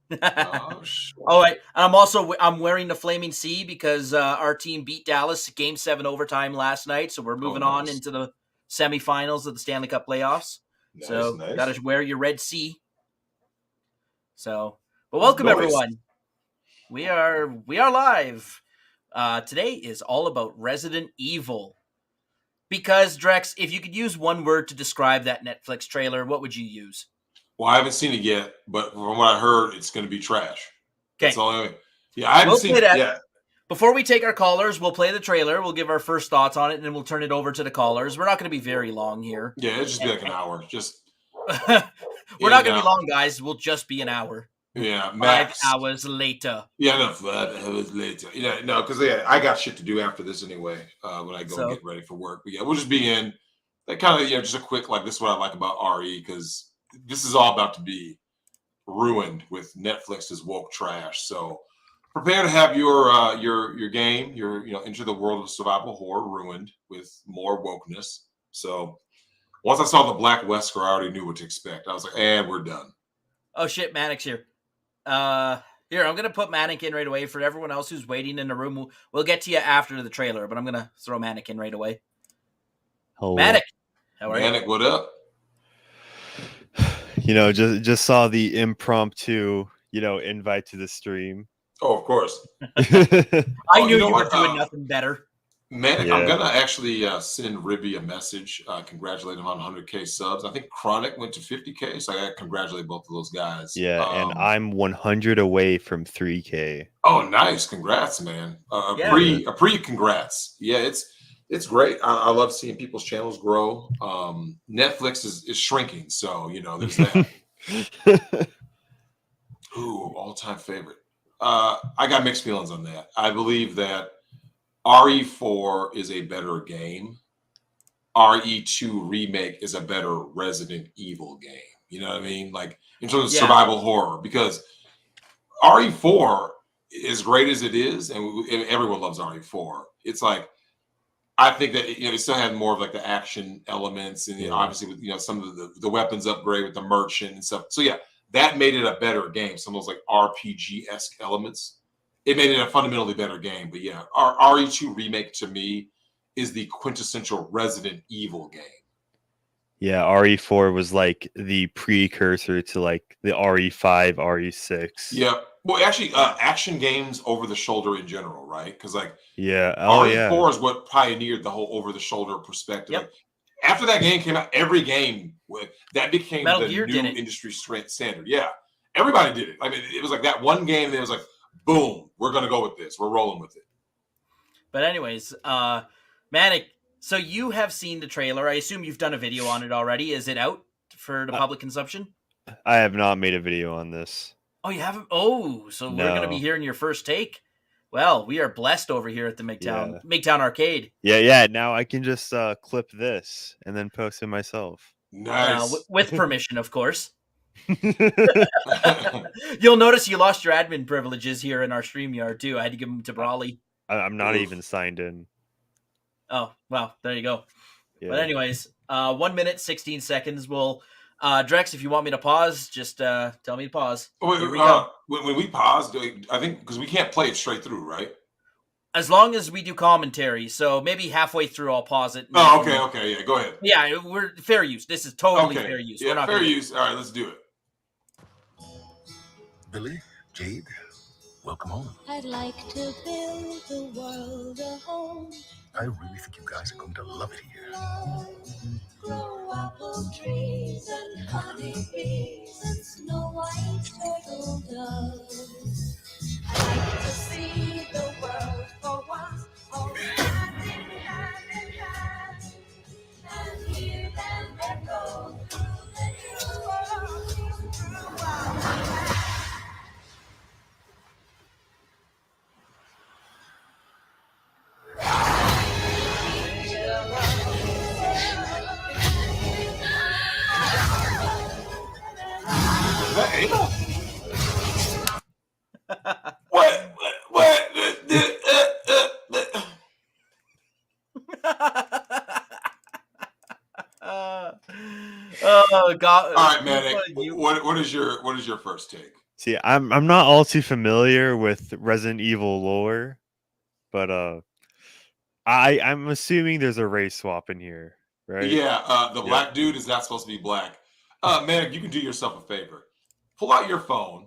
Oh, shit. All right. I'm wearing the Flaming C because our team beat Dallas Game 7 overtime last night. So we're Oh, moving on nice. into the semifinals of the Stanley Cup playoffs. Nice, So got nice. to wear your red C. So, but That's welcome noise. everyone. We are live. Today is all about Resident Evil. Because Drex, if you could use one word to describe that Netflix trailer, what would you use? Well, I haven't seen it yet, but from what I heard, it's going to be trash. That's Okay, the only. Yeah, I haven't we'll play seen. that. Yeah, Before we take our callers, we'll play the trailer. We'll give our first thoughts on it, and then we'll turn it over to the callers. We're not going to be very long here. yeah, it'll just be like an hour, just We're in not and going to be out. long, guys. We'll just be an hour. Yeah, 5 max. hours later. Yeah, no, 5 hours later. Yeah, no, because I got shit to do after this anyway. When I go and So, get ready for work, but yeah, we'll just be in. That kind of just a quick like this is what I like about RE because this is all about to be ruined with Netflix's woke trash. So prepare to have your game, Enter the World of Survival Horror ruined with more wokeness. So once I saw the Black Wesker, I already knew what to expect. I was like, and we're done. oh shit, Maddox here. Here, I'm going to put Manic in right away. For everyone else who's waiting in the room, we'll get to you after the trailer, but I'm going to throw Manic in right away. Hello. Manic, how are Manic, what up? Just saw the impromptu, invite to the stream. Oh, of course. I knew you know you were what? doing nothing better. Manic, Yeah. I'm gonna actually send Ribby a message, congratulate him on 100K subs. I think Chronic went to 50K, so I gotta congratulate both of those guys. Yeah, and I'm 100 away from 3K. Oh, nice! Congrats, man. Yeah. Pre congrats. Yeah, it's great. I love seeing people's channels grow. Netflix is shrinking, so there's that. Ooh, all time favorite. I got mixed feelings on that. I believe that RE4 is a better game. RE2 remake is a better Resident Evil game. You know what I mean? Like in terms of survival horror, because RE4, as great as it is, and everyone loves RE4, it's like I think that it still had more of like the action elements, and obviously with some of the weapons upgrade with the merchant and stuff. So yeah, that made it a better game. Some of those like RPG-esque elements. It made it a fundamentally better game. But yeah, our RE2 remake to me is the quintessential Resident Evil game. Yeah, RE4 was like the precursor to like the RE5, RE6. Yeah. Well, actually, action games over the shoulder in general, right? Because like RE4 is what pioneered the whole over the shoulder perspective. Yep. Like, after that game came out, every game that became Metal the Gear new industry standard. Yeah, everybody did it. I mean, it was like that one game that was like, boom, we're gonna go with this. We're rolling with it. But anyways, Manic, so you have seen the trailer. I assume you've done a video on it already. Is it out for the public consumption? I have not made a video on this. Oh, you haven't? Oh, so we're going to be hearing your first take. Well, we are blessed over here at the Migtown Arcade. Yeah. Now I can just clip this and then post it myself. Nice. With permission, of course. You'll notice you lost your admin privileges here in our StreamYard, too. I had to give them to Brawley. I'm not even signed in. Oh, well, there you go. Yeah. But anyways, 1 minute, 16 seconds. We'll... Drex, if you want me to pause, just tell me to pause. When we pause, I think because we can't play it straight through, right? As long as we do commentary, so maybe halfway through I'll pause it. Oh, okay, yeah, go ahead. Yeah, we're fair use. This is totally fair use. Yeah, fair use. All right, let's do it. Billy, Jade, welcome home. I'd like to build the world a home. I really think you guys are going to love it here. Grow apple trees and honey bees and snow white turtle doves. I like to see the world for once, all hand in hand, and hear them echo through the new world, through our land. What? Oh God! All right, Manic. What is your first take? See, I'm not all too familiar with Resident Evil lore, but I'm assuming there's a race swap in here, right? Yeah, the Yep. black dude is not supposed to be black. Man, you can do yourself a favor. Pull out your phone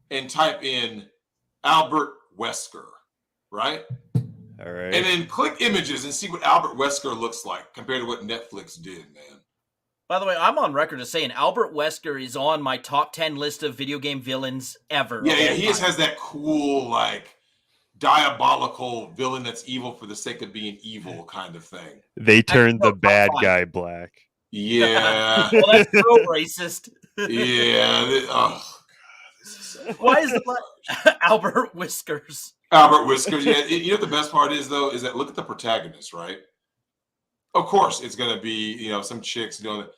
and type in Albert Wesker, right? All right. And then click images and see what Albert Wesker looks like compared to what Netflix did, man. By the way, I'm on record as saying Albert Wesker is on my top 10 list of video game villains ever. Yeah, he just has that cool, like, diabolical villain that's evil for the sake of being evil kind of thing. They turned the top bad five. guy black. Yeah. Well, that's so racist. Yeah. Oh, God. This is so Why is the black Albert Whiskers? Albert Whiskers. Yeah. You know what the best part is, though, is that look at the protagonist, right? Of course, it's going to be, some chicks doing it.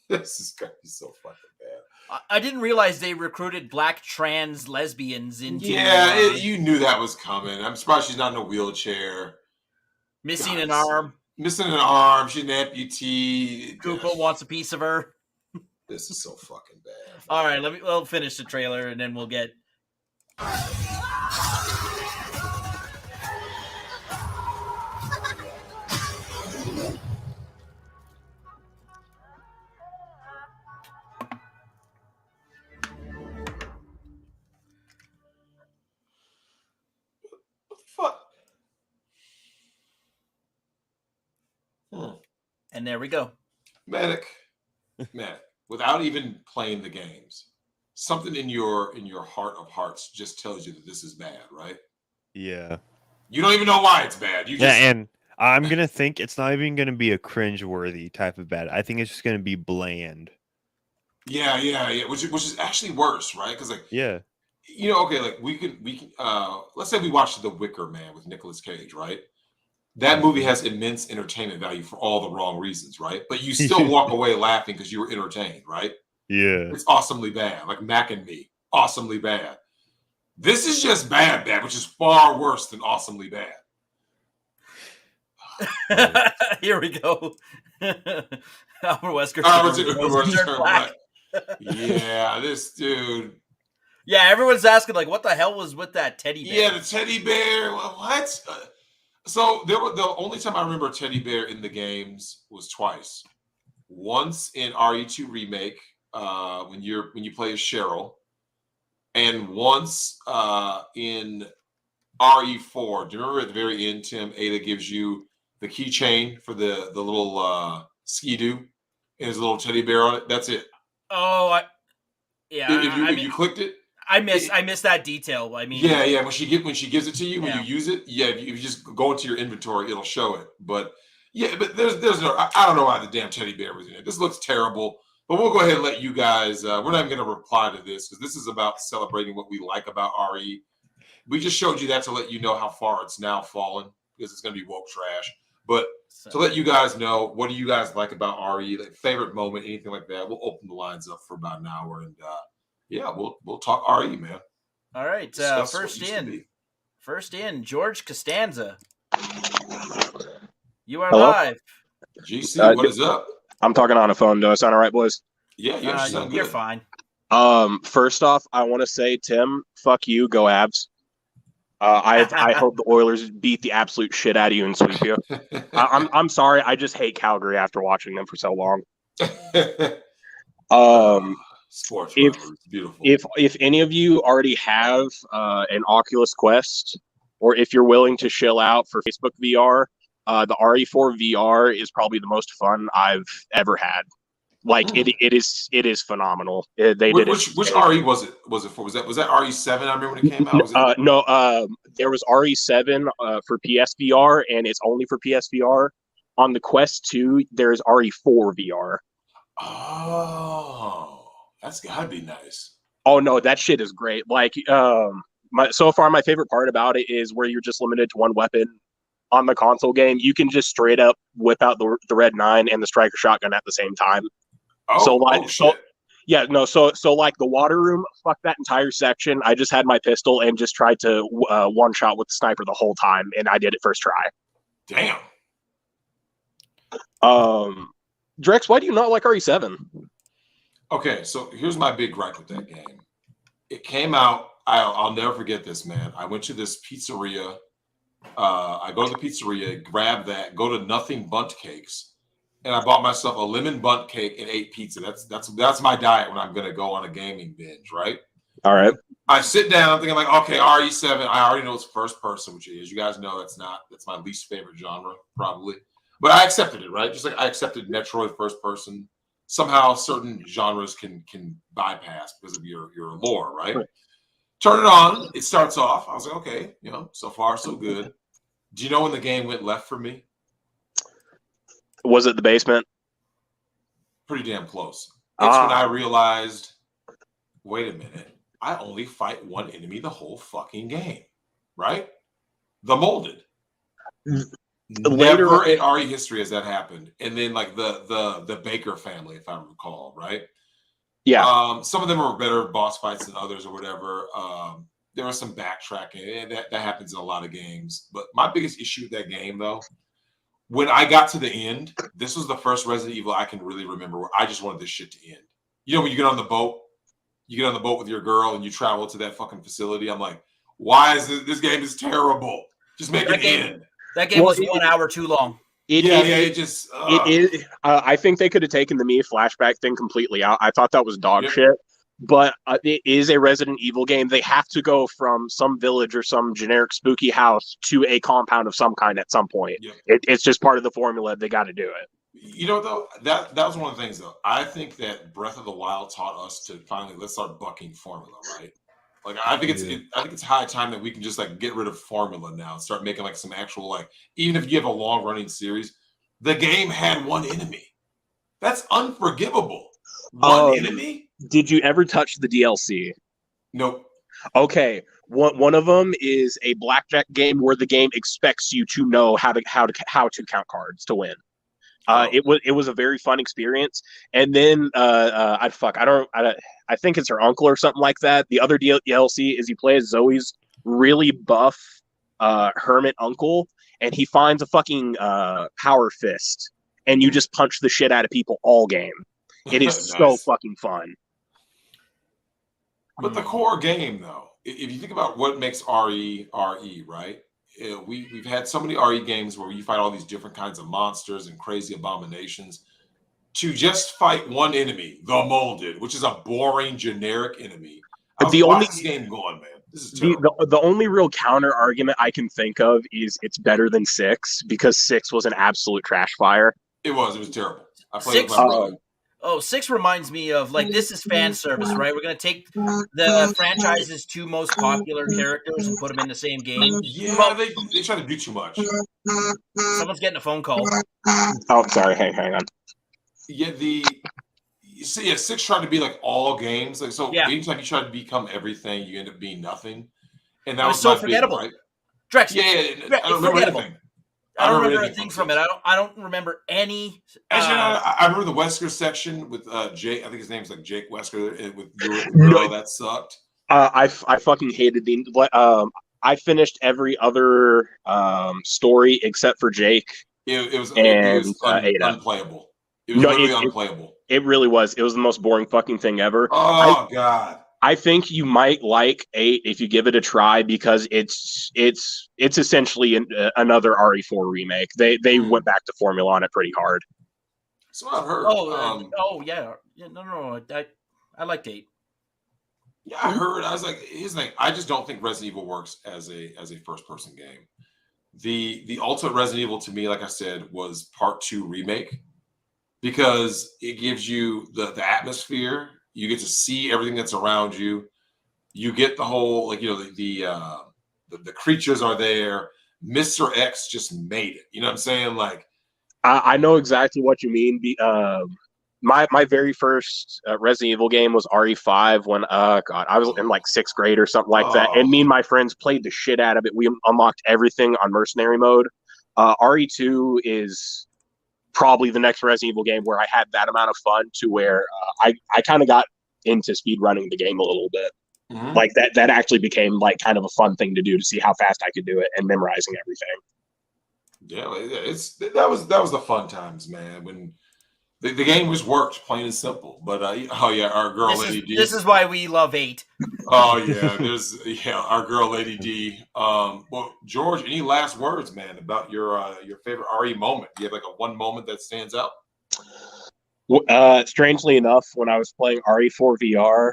This is going to be so fucking bad. I didn't realize they recruited black trans lesbians into You knew that was coming. I'm surprised she's not in a wheelchair. missing God, an arm. Missing an arm. She's an amputee. Koopa wants a piece of her. This is so fucking bad. All right, we'll finish the trailer and then we'll get. Fuck. And there we go. Medic, without even playing the games, something in your heart of hearts just tells you that this is bad, right? Yeah. You don't even know why it's bad. You just Yeah, and I'm gonna think it's not even gonna be a cringe-worthy type of bad. I think it's just gonna be bland. yeah, which is actually worse, right? Because Yeah. okay, like we can let's say we watched The Wicker Man with Nicolas Cage, right? That movie has immense entertainment value for all the wrong reasons, right? But you still walk away laughing because you were entertained, right? Yeah. It's awesomely bad, like Mac and Me, awesomely bad. This is just bad, which is far worse than awesomely bad. Here we go. Albert Wesker. Yeah, this dude. Yeah, everyone's asking like, what the hell was with that teddy bear? Yeah, the teddy bear. What? So the only time I remember a teddy bear in the games was twice. Once in RE2 remake, when you play as Cheryl, and once in RE4. Do you remember at the very end, Tim? Ada gives you the keychain for the little ski-doo and his little teddy bear on it. That's it. Oh, If you clicked it. I missed that detail. I mean, yeah. When she gives it to you, when you use it, if you just go into your inventory, it'll show it. But there's no. I don't know why the damn teddy bear was in it. This looks terrible. But we'll go ahead and let you guys. We're not even going to reply to this because this is about celebrating what we like about RE. We just showed you that to let you know how far it's now fallen because it's going to be woke trash. But to let you guys know, what do you guys like about RE? Like favorite moment, anything like that? We'll open the lines up for about an hour and. We'll talk RE, man. All right. First in, George Costanza. You are Hello? live. GC, what is up? I'm talking on a phone. Do I sound all right, boys? Yeah, you sound good. You're fine. First off, I want to say, Tim, fuck you, go Abs. I hope the Oilers beat the absolute shit out of you and sweep you. I'm sorry. I just hate Calgary after watching them for so long. Sports if beautiful. If any of you already have an Oculus Quest, or if you're willing to shill out for Facebook VR, the RE4 VR is probably the most fun I've ever had. Like it is phenomenal. Which RE was it? Was it for? Was that RE7? I remember when it came out. No, there was RE7 for PSVR, and it's only for PSVR. On the Quest 2, there's RE4 VR. Oh. That's gotta be nice. Oh no, that shit is great. Like, so far my favorite part about it is where you're just limited to one weapon on the console game. You can just straight up whip out the Red 9 and the Striker shotgun at the same time. So like the water room, fuck that entire section. I just had my pistol and just tried to one shot with the sniper the whole time, and I did it first try. Damn. Drex, why do you not like RE7? Okay, so here's my big gripe with that game. It came out. I'll never forget this, man. I went to this pizzeria. I go to the pizzeria, grab that, go to Nothing Bundt Cakes, and I bought myself a lemon bundt cake and ate pizza. That's my diet when I'm gonna go on a gaming binge, right? All right. I sit down thinking like, okay, RE7. I already know it's first person, which is, you guys know that's my least favorite genre, probably. But I accepted it, right? Just like I accepted Metroid first person. Somehow certain genres can bypass because of your lore, right? Turn it on, it starts off. I was like, okay, so far so good. Do you know when the game went left for me? Was it the basement? Pretty damn close. It's when I realized, wait a minute, I only fight one enemy the whole fucking game, right? The molded. Later Never in RE history has that happened. And then like the Baker family, if I recall, right? Yeah. Some of them are better boss fights than others or whatever. There was some backtracking, and that happens in a lot of games. But my biggest issue with that game, though, when I got to the end, this was the first Resident Evil I can really remember where I just wanted this shit to end. You know, when you get on the boat with your girl and you travel to that fucking facility. I'm like, why is this game is terrible? Just make it end. That game was 1 hour too long. It is. I think they could have taken the Mia flashback thing completely out. I thought that was dog shit. But it is a Resident Evil game. They have to go from some village or some generic spooky house to a compound of some kind at some point. It's just part of the formula. They got to do it. You know, though, that was one of the things, though. I think that Breath of the Wild taught us to finally let's start bucking formula, right? Like, I think it's high time that we can just like get rid of formula now and start making like some actual, like, even if you have a long running series, the game had one enemy. That's unforgivable. One enemy. Did you ever touch the DLC? Nope. Okay. One of them is a blackjack game where the game expects you to know how to count cards to win. It was a very fun experience. And then I think it's her uncle or something like that. The other DLC is you play as Zoe's really buff hermit uncle, and he finds a fucking power fist, and you just punch the shit out of people all game. It is Nice. so fucking fun. But the core game, though, if you think about what makes RE, right? We've had so many RE games where you fight all these different kinds of monsters and crazy abominations. To just fight one enemy, the molded, which is a boring, generic enemy. Why's this game going, man? This is terrible. The only real counter argument I can think of is it's better than 6 because 6 was an absolute trash fire. It was terrible. I played with my brother. 6 reminds me of, like, this is fan service, right? We're going to take the franchise's 2 most popular characters and put them in the same game. Yeah, they try to do too much. Someone's getting a phone call. Oh, sorry. Hang on. Yeah, 6 tried to be like all games. Like, so anytime you try to become everything, you end up being nothing. And that was so my forgettable. big, right? Drexel. I don't remember anything. I don't remember anything from it. I don't remember any. Actually, I remember the Wesker section with Jake. I think his name's like Jake Wesker with your girl. That sucked. I fucking hated the. I finished every other story except for Jake. It was Ada. Unplayable. It was literally unplayable. It really was. It was the most boring fucking thing ever. Oh God. I think you might like 8 if you give it a try because it's essentially another RE4 remake. They went back to formula on it pretty hard. So I've heard. Yeah. No. I liked 8. Yeah, I heard. I was like, here's the thing. I just don't think Resident Evil works as a first person game. The ultimate Resident Evil to me, like I said, was Part 2 remake because it gives you the atmosphere. You get to see everything that's around you. You get the whole, like, the creatures are there. Mr. X just made it. You know what I'm saying? Like, I know exactly what you mean. My very first Resident Evil game was RE5 when I was in like 6th grade or something like that. And me and my friends played the shit out of it. We unlocked everything on mercenary mode. RE2 is probably the next Resident Evil game where I had that amount of fun to where I kind of got into speedrunning the game a little bit. Mm-hmm. Like that actually became like kind of a fun thing to do to see how fast I could do it and memorizing everything. Yeah, that was the fun times, man. When The game just worked, plain and simple. But oh yeah, our girl Lady D. This is why we love 8. Oh yeah, our girl Lady D. Well, George, any last words, man, about your favorite RE moment? Do you have like a one moment that stands out? Strangely enough, when I was playing RE4 VR,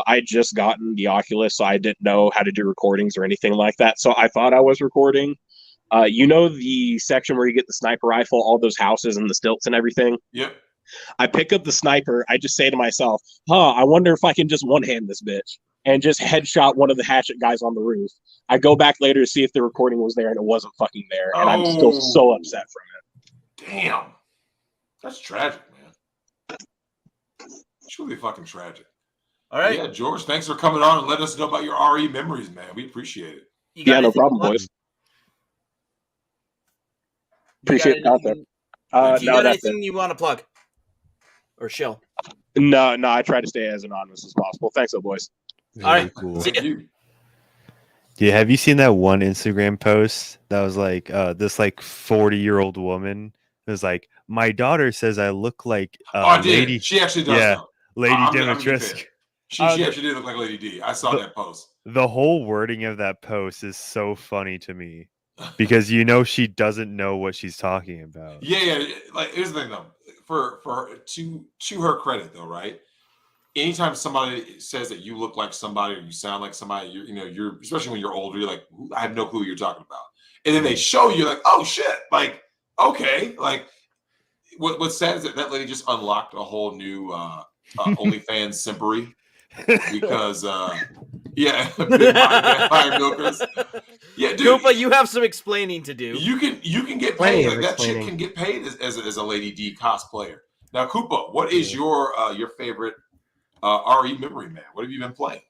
I'd just gotten the Oculus, so I didn't know how to do recordings or anything like that. So I thought I was recording. You know the section where you get the sniper rifle, all those houses and the stilts and everything? Yep. I pick up the sniper. I just say to myself, I wonder if I can just one-hand this bitch and just headshot one of the hatchet guys on the roof. I go back later to see if the recording was there, and it wasn't fucking there. And I'm still so upset from it. Damn. That's tragic, man. It's really fucking tragic. All right. Yeah, George, thanks for coming on and letting us know about your RE memories, man. We appreciate it. Yeah, no problem, boys. Appreciate the content. You got anything you want to plug? Or shill? No, I try to stay as anonymous as possible. Thanks, though, boys. All right, cool. See you. Yeah, have you seen that one Instagram post that was like this like 40-year-old woman? It was like, my daughter says I look like Lady. She actually does. Yeah, know. Lady Dimitrescu. She actually did look like Lady D. I saw that post. The whole wording of that post is so funny to me because she doesn't know what she's talking about. Yeah. Like here's the thing though, for her, to her credit though, right? Anytime somebody says that you look like somebody or you sound like somebody, you're especially when you're older, you're like, I have no clue what you're talking about. And then they show you like, oh shit, like okay, like what's sad is that lady just unlocked a whole new OnlyFans simpery. Because big vampire milkers. Yeah, dude. Koopa, you have some explaining to do. You can get paid. Like, that chick can get paid as a Lady D cosplayer. Now, Koopa, what is your favorite RE memory, man? What have you been playing?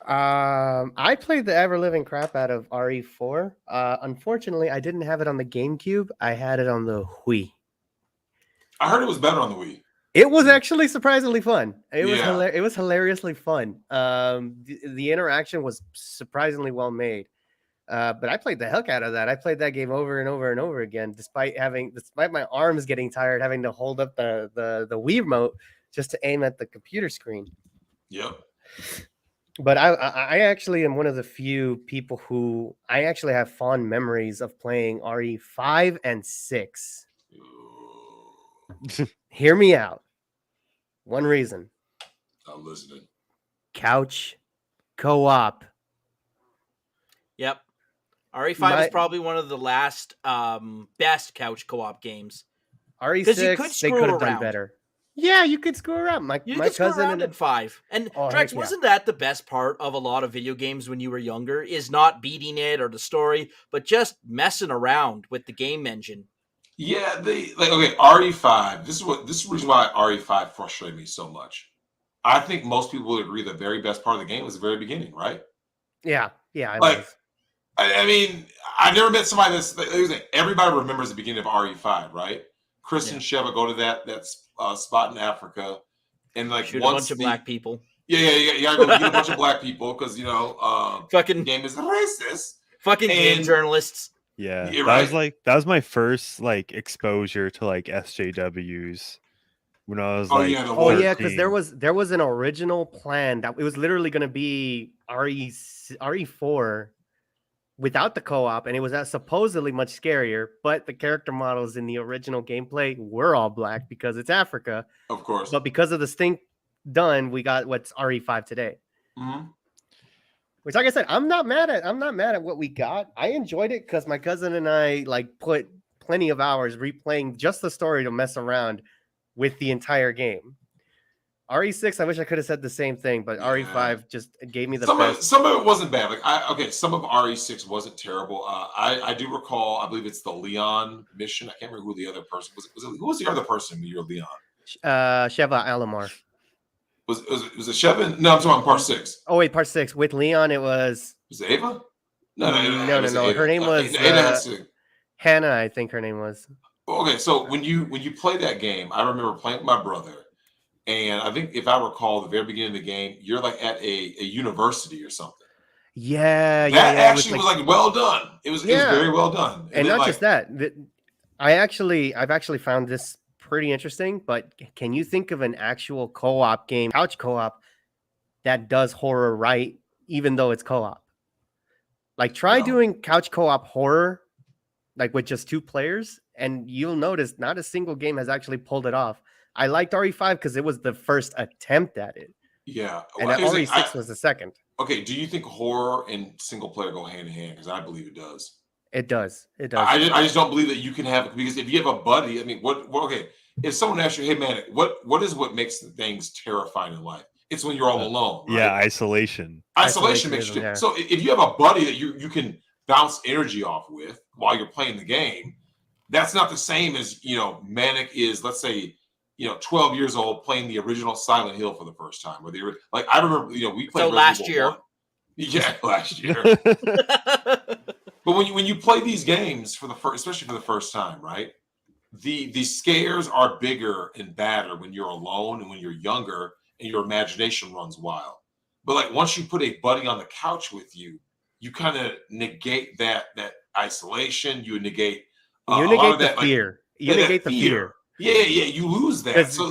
I played the ever living crap out of RE4. Unfortunately, I didn't have it on the GameCube. I had it on the Wii. I heard it was better on the Wii. It was actually surprisingly fun. It was hilariously fun. The interaction was surprisingly well made. But I played the heck out of that. I played that game over and over and over again, despite my arms getting tired, having to hold up the Wii remote just to aim at the computer screen. Yep. But I actually am one of the few people who I actually have fond memories of playing RE5 and 6. Hear me out. One reason. I'm listening. Couch co-op. Yep. RE5 is probably one of the last best couch co-op games. RE6, they could have done better. Yeah, you could screw around. My cousin in 5. And Drex, wasn't that the best part of a lot of video games when you were younger? Is not beating it or the story, but just messing around with the game engine. Yeah, RE5. This is the reason why RE5 frustrated me so much. I think most people would agree the very best part of the game was the very beginning, right? Yeah. I mean, I never met somebody everybody remembers the beginning of RE5, right? Chris and Sheva go to that spot in Africa, and like shoot a bunch of black people. Yeah. You gotta go get a bunch of black people because fucking game is racist. Fucking game journalists. Yeah, that was my first like exposure to like SJWs when I was because there was an original plan that it was literally going to be RE4 without the co-op, and it was supposedly much scarier, but the character models in the original gameplay were all black because it's Africa, of course. But because of the stink done, we got what's RE5 today. Mm-hmm. Which, like I said, I'm not mad at what we got. I enjoyed it because my cousin and I put plenty of hours replaying just the story to mess around with the entire game. RE6, I wish I could have said the same thing, but RE5 just gave me the best. Some of it wasn't bad. Some of RE6 wasn't terrible. I do recall, I believe it's the Leon mission. I can't remember who the other person was. Who was the other person when you were Leon? Sheva Alomar. Was it Sheva? No, I'm talking about part 6. Oh wait, part 6 with Leon. It was. Was it Ava? No. Her name was Hannah. I think her name was. Okay, so when you play that game, I remember playing with my brother, and I think if I recall, the very beginning of the game, you're like at a university or something. Yeah, that actually was like well done. It was very well done. And not just that. I've actually found this pretty interesting, but can you think of an actual co-op game, couch co-op, that does horror right, even though it's co-op? Like, try No. doing couch co-op horror, like with just 2 players, and you'll notice not a single game has actually pulled it off. I liked RE5 because it was the first attempt at it, Yeah. and Well, here's the thing, RE6 was the second. okay, do you think horror and single player go hand in hand? Because I believe it does. It does. It does. I just don't believe that you can have, because if you have a buddy, I mean, okay, if someone asks you, hey man, what makes things terrifying in life? It's when you're all alone. Right? Yeah, isolation. Isolation makes you. yeah. So if you have a buddy that you can bounce energy off with while you're playing the game, that's not the same as, Manic is, let's say, 12 years old playing the original Silent Hill for the first time. Like, I remember, we played So last year. 1. Yeah, last year. But when you play these games especially for the first time, right? The scares are bigger and badder when you're alone and when you're younger and your imagination runs wild. But like, once you put a buddy on the couch with you, you kind of negate that isolation. You negate the fear. You negate the fear. Yeah, you lose that. So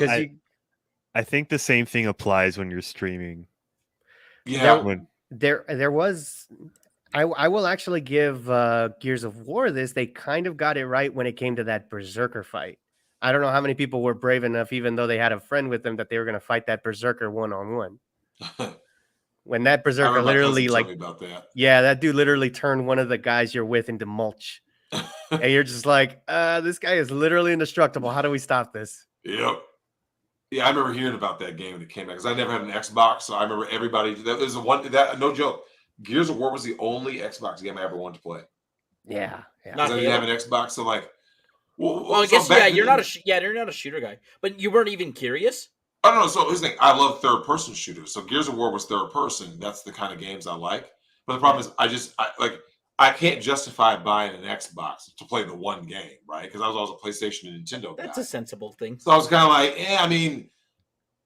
I think the same thing applies when you're streaming. Yeah. There was. I will actually give Gears of War this. They kind of got it right when it came to that Berserker fight. I don't know how many people were brave enough, even though they had a friend with them, that they were going to fight that Berserker one-on-one. When that Berserker literally, like, about that. Yeah, that dude literally turned one of the guys you're with into mulch. And you're just like, this guy is literally indestructible. How do we stop this? Yep. Yeah, I remember hearing about that game when it came out, because I never had an Xbox, so I remember everybody. That was no joke. Gears of War was the only Xbox game I ever wanted to play. Yeah. Because I didn't have an Xbox, so like. Well, I guess you're not a shooter guy, but you weren't even curious. I don't know. So here's the thing: I love third-person shooters. So Gears of War was third-person. That's the kind of games I like. But the problem is, I can't justify buying an Xbox to play the one game, right? Because I was always a PlayStation and Nintendo guy. That's a sensible thing. So I was kind of like, I mean.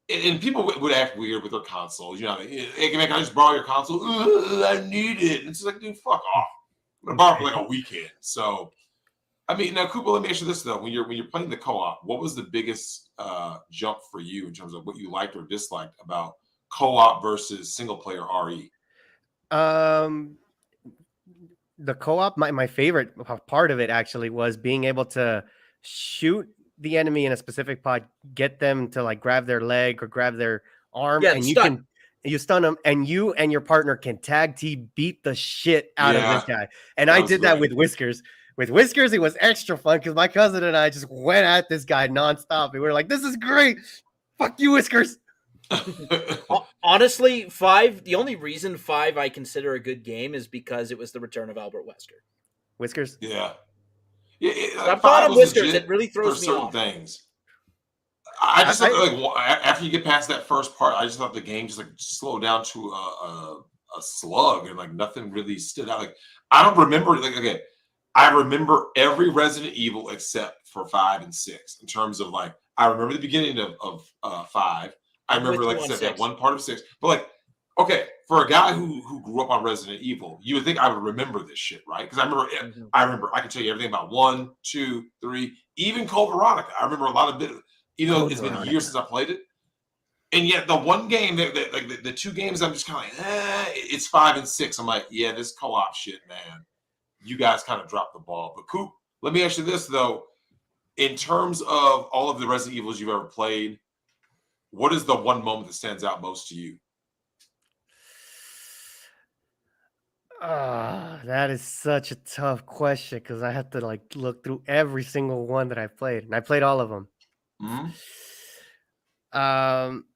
And people would act weird with their consoles. Hey, can I just borrow your console? I need it. And it's like, dude, fuck off. I'm going to borrow it for like a weekend. So, I mean, now, Cooper, let me ask you this, though. When you're playing the co-op, what was the biggest jump for you in terms of what you liked or disliked about co-op versus single-player RE? The co-op, my favorite part of it, actually, was being able to shoot the enemy in a specific pod, get them to like grab their leg or grab their arm, and you stun them, and you and your partner can tag team beat the shit out of this guy. And I did that with Whiskers. With Whiskers, it was extra fun because my cousin and I just went at this guy nonstop. And we were like, "This is great! Fuck you, Whiskers!" Honestly, 5. The only reason 5 I consider a good game is because it was the return of Albert Wesker. Whiskers, yeah. I'm fond of Whiskers. It really throws me off. Things. I just thought, after you get past that first part, I just thought the game just like slowed down to a slug, and like nothing really stood out. Like, I don't remember. I remember every Resident Evil except for 5 and 6 in terms of like, I remember the beginning of 5. I remember, like I said, that one part of 6. But like, okay, for a guy who grew up on Resident Evil, you would think I would remember this shit, right? Because I remember I can tell you everything about 1, 2, 3, even Code Veronica. I remember a lot of it, even though it's been years since I played it. And yet the one game, like the 2 games, I'm just kind of like, it's 5 and 6. I'm like, yeah, this co-op shit, man. You guys kind of dropped the ball. But Coop, let me ask you this though. In terms of all of the Resident Evils you've ever played, what is the one moment that stands out most to you? That is such a tough question because I have to like look through every single one that I've played, and I played all of them. Mm-hmm.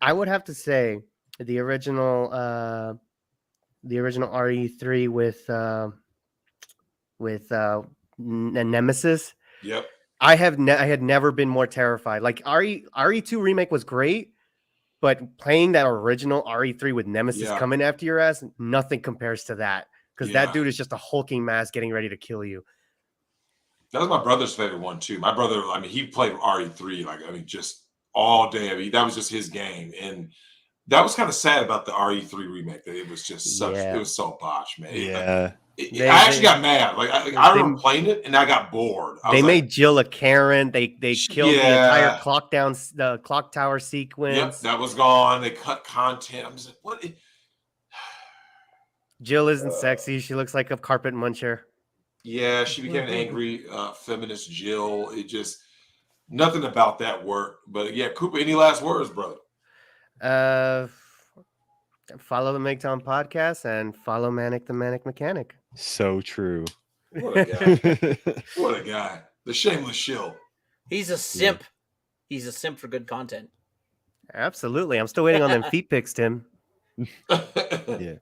I would have to say the original RE3 with Nemesis. Yep. I had never been more terrified. Like RE2 remake was great, but playing that original RE3 with Nemesis coming after your ass, nothing compares to that. Because that dude is just a hulking mass getting ready to kill you. That was my brother's favorite one too. My brother, I mean, he played RE3, just all day. I mean, that was just his game. And that was kind of sad about the RE3 remake, that it was just it was so botched, man. Yeah. They- I actually they- got mad. Like I remember playing it and I got bored. I They was made like, Jill a Karen. They killed the entire the clock tower yep, sequence. that was gone. They cut content. I'm just like, what? Jill isn't sexy. She looks like a carpet muncher. Yeah, she became an angry feminist Jill. It just nothing about that worked. But yeah, Cooper, any last words, brother? Follow the Migtown podcast and follow Manic the Manic Mechanic. So true. What a guy. What a guy. The shameless shill. He's a simp. He's a simp for good content. Absolutely. I'm still waiting on them feet pics, Tim. Yeah.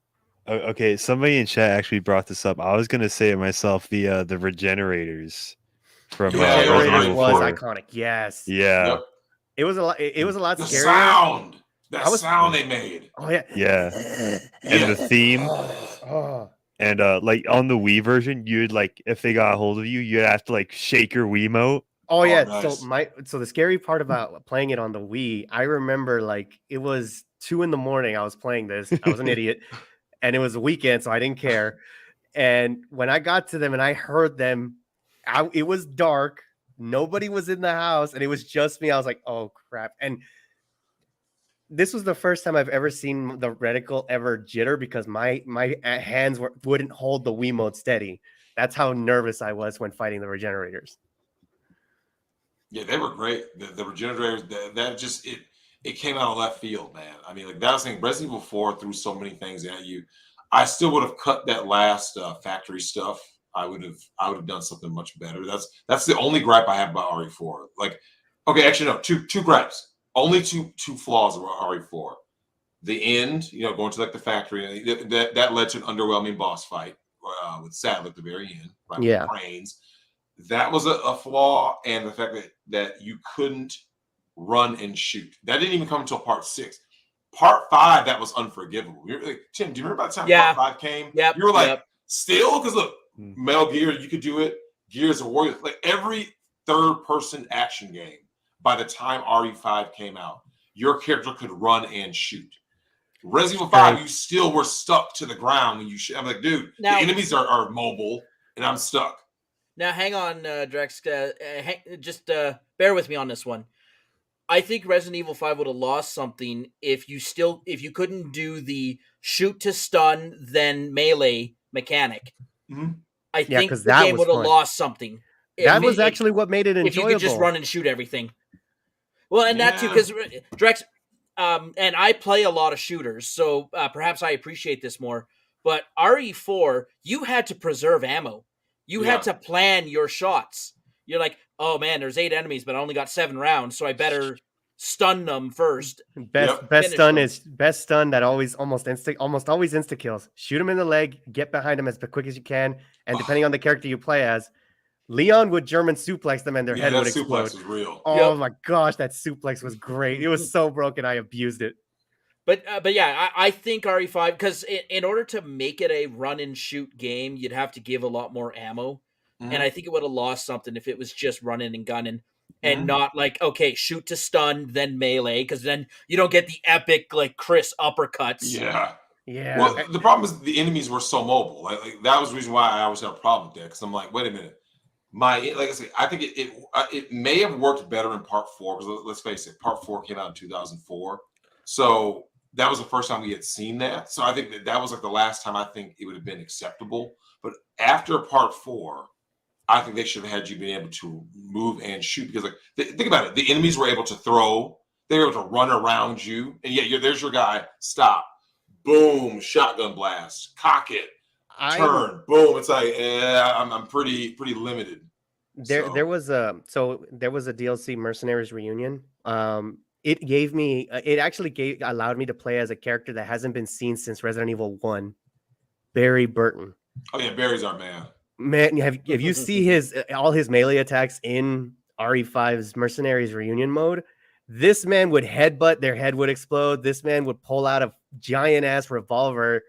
Okay, somebody in chat actually brought this up. I was gonna say it myself. The regenerators from Yeah, it was Resident Evil was 4. iconic. Yes. Yeah, Yep. It was a lot. It was a lot The scarier. sound. That sound they made. Oh yeah. yeah, and the theme, Oh. and like on the Wii version, you'd like if they got a hold of you, you'd have to like shake your Wiimote. Oh yeah. nice. So the scary part about playing it on the Wii, I remember like it was 2 a.m. I was playing this. I was an idiot, and it was a weekend, so I didn't care. And when I got to them and I heard them, it was dark. Nobody was in the house, and it was just me. I was like, "Oh crap!" And this was the first time I've ever seen the reticle ever jitter because my hands wouldn't hold the Wiimote steady. That's how nervous I was when fighting the regenerators. Yeah, they were great. The regenerators, that just it came out of left field, man. I mean, like that was saying, Resident Evil 4 threw so many things at you. I still would have cut that last factory stuff. I would have done something much better. That's the only gripe I have about RE4. Like, okay, actually no, two gripes. Only two flaws of RE4. The end, going to like the factory, that led to an underwhelming boss fight with Sadler at the very end, right? Yeah. With Cranes. That was a flaw, and the fact that you couldn't run and shoot. That didn't even come until part 6. Part 5, that was unforgivable. Like, Tim, do you remember that time part 5 came? Yep. You were like, Yep. still? Because look, Metal Gear, you could do it. Gears of War, like every third-person action game, by the time RE5 came out, your character could run and shoot. Resident Evil 5, you still were stuck to the ground when you shoot. I'm like, dude, the enemies are mobile, and I'm stuck. Now, hang on, Drex. Just bear with me on this one. I think Resident Evil 5 would have lost something if you couldn't do the shoot to stun then melee mechanic. Mm-hmm. I think the game would have lost something. That was actually what made it enjoyable. If you could just run and shoot everything. Well, and that too, because Drex, and I play a lot of shooters, so perhaps I appreciate this more. But RE4, you had to preserve ammo. You had to plan your shots. You're like, oh man, there's 8 enemies, but I only got 7 rounds, so I better stun them first. Best stun that always almost always insta kills. Shoot him in the leg, get behind him as quick as you can, and depending on the character you play as, Leon would German suplex them and their head would explode. Suplex was real. Oh my gosh, that suplex was great. It was so broken, I abused it. But yeah, I think RE5, because in order to make it a run and shoot game, you'd have to give a lot more ammo. Mm-hmm. And I think it would have lost something if it was just running and gunning and not like, okay, shoot to stun, then melee, because then you don't get the epic, like, Chris uppercuts. Yeah. Yeah. Well, the problem is the enemies were so mobile. Like that was the reason why I always had a problem with that, because I'm like, wait a minute. Like I say, I think it may have worked better in part 4, because let's face it, part 4 came out in 2004. So that was the first time we had seen that. So I think that was like the last time I think it would have been acceptable. But after part 4, I think they should have had you being able to move and shoot, because like think about it, the enemies were able to throw, they were able to run around you, and yet there's your guy, stop, boom, shotgun blast, cock it, turn, boom. It's like I'm pretty limited. There was a DLC Mercenaries Reunion. It actually allowed me to play as a character that hasn't been seen since Resident Evil 1, Barry Burton. Oh yeah, Barry's our man. Man, have you see all his melee attacks in RE5's Mercenaries Reunion mode? This man would headbutt, their head would explode. This man would pull out a giant ass revolver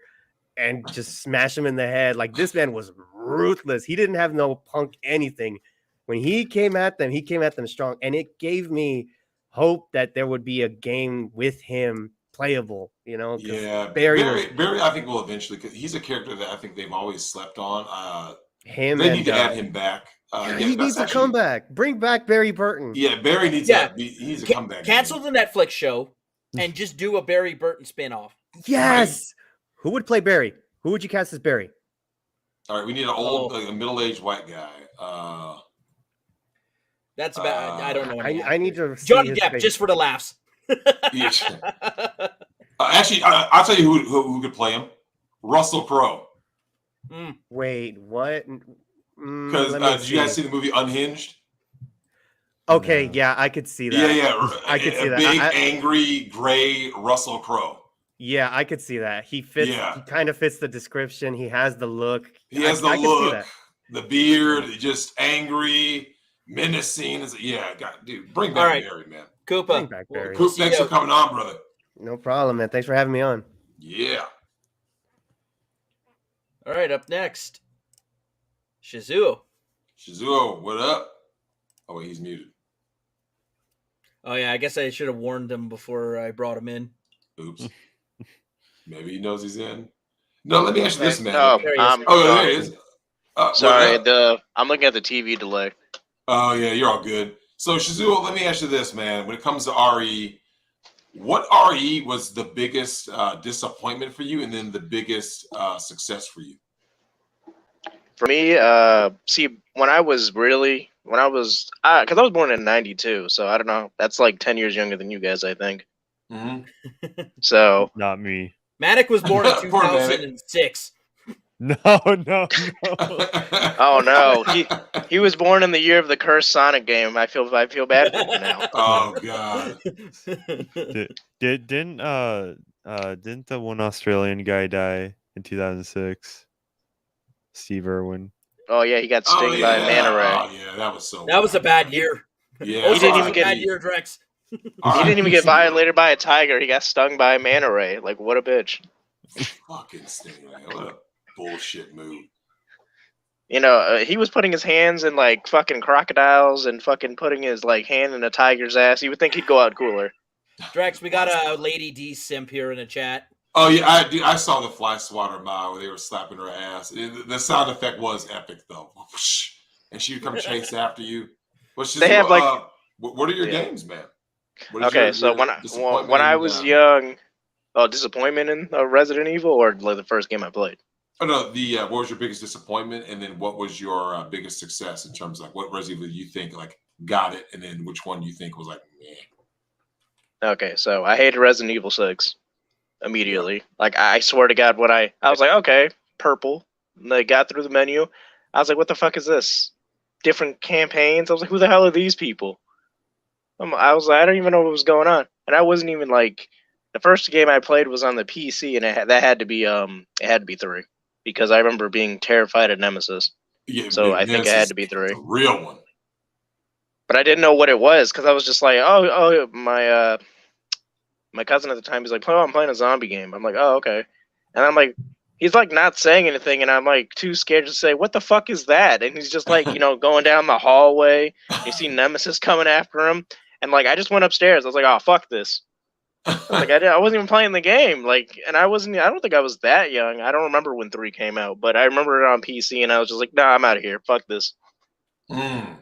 and just smash him in the head. Like, this man was ruthless. He didn't have no punk anything. When he came at them strong, and it gave me hope that there would be a game with him playable. You know, 'cause Yeah, Barry was Barry, I think will eventually. Cause he's a character that I think they've always slept on. him They and need to add him back. yeah, Yeah, he that's needs a actually comeback. Bring back Barry Burton. yeah. Barry needs Yeah. he needs a comeback. Cancel game. the Netflix show and just do a Barry Burton spinoff. Yes. Who would play Barry? Who would you cast as Barry? All right, we need an old, like a middle-aged white guy. That's about. I don't know. any I need actors. to see Johnny his Depp face. just for the laughs. Yeah. Actually, I'll tell you who could play him. Russell Crowe. Wait, what? Because did you guys see the movie Unhinged? Okay, No. yeah, I could see that. Yeah. I could see that. Big, angry, gray Russell Crowe. Yeah, I could see that. He fits. Yeah. He kind of fits the description. He has the look. He has I the could see look, that. the beard, just angry, menacing. Yeah, God, dude, bring back All right. Barry, man. Bring Koopa. back Barry. Coop, thanks for coming on, brother. No problem, man. Thanks for having me on. Yeah. All right, up next, Shizuo. Shizuo, what up? Oh, wait, he's muted. Oh yeah, I guess I should have warned him before I brought him in. Oops. Maybe he knows he's in. No, let me ask you this, man. No, There he is. Oh, there he is. sorry, what up? I'm looking at the TV delay. Oh, yeah, you're all good. So, Shizuo, let me ask you this, man. When it comes to RE, what RE was the biggest disappointment for you and then the biggest success for you? For me, see, because I was born in '92, so I don't know. That's like 10 years younger than you guys, I think. Mm-hmm. So Not me. Matic was born in Poor Matic. 2006. No. oh no, he was born in the year of the cursed Sonic game. I feel bad for him now. Oh, God. Didn't the one Australian guy die in 2006? Steve Irwin. Oh yeah, he got stung by a manta ray. Oh, yeah, that was so That was a bad year. Yeah. Also, He didn't it was even a get- bad year, Drex. He didn't even get violated by a tiger. He got stung by a manta ray. Like, what a bitch. Fucking Stingray. What a bullshit move. You know, he was putting his hands in like fucking crocodiles and fucking putting his like hand in a tiger's ass. You would think he'd go out cooler. Drex, we got a Lady D simp here in the chat. Oh, yeah, I saw the fly swatter mile where they were slapping her ass. The sound effect was epic, though. And she would come chase after you. Well, They have, like- what are your Yeah. games, man? What is Okay, your so disappointment when I in, was young, disappointment in Resident Evil or like the first game I played. Oh no, what was your biggest disappointment, and then what was your biggest success in terms of like what Resident Evil you think like got it, and then which one you think was like, meh. Okay, so I hated Resident Evil 6 immediately. Like I swear to God, when I was like, okay, purple. And I got through the menu. I was like, what the fuck is this? Different campaigns. I was like, who the hell are these people? I was like, I don't even know what was going on, and I wasn't even like the first game I played was on the PC, and it had to be 3 because I remember being terrified of Nemesis. Yeah, So I think it had to be a 3. real one. But I didn't know what it was because I was just like, oh, my cousin at the time, he's like, oh, I'm playing a zombie game. I'm like, oh, okay. And I'm like, he's like not saying anything, and I'm like too scared to say, what the fuck is that? And he's just like, going down the hallway. You see Nemesis coming after him, and like I just went upstairs. I was like, oh, fuck this. Like I wasn't even playing the game. Like, and I don't think I was that young. I don't remember when 3 came out, but I remember it on PC, and I was just like, nah, I'm out of here. Fuck this. Mm.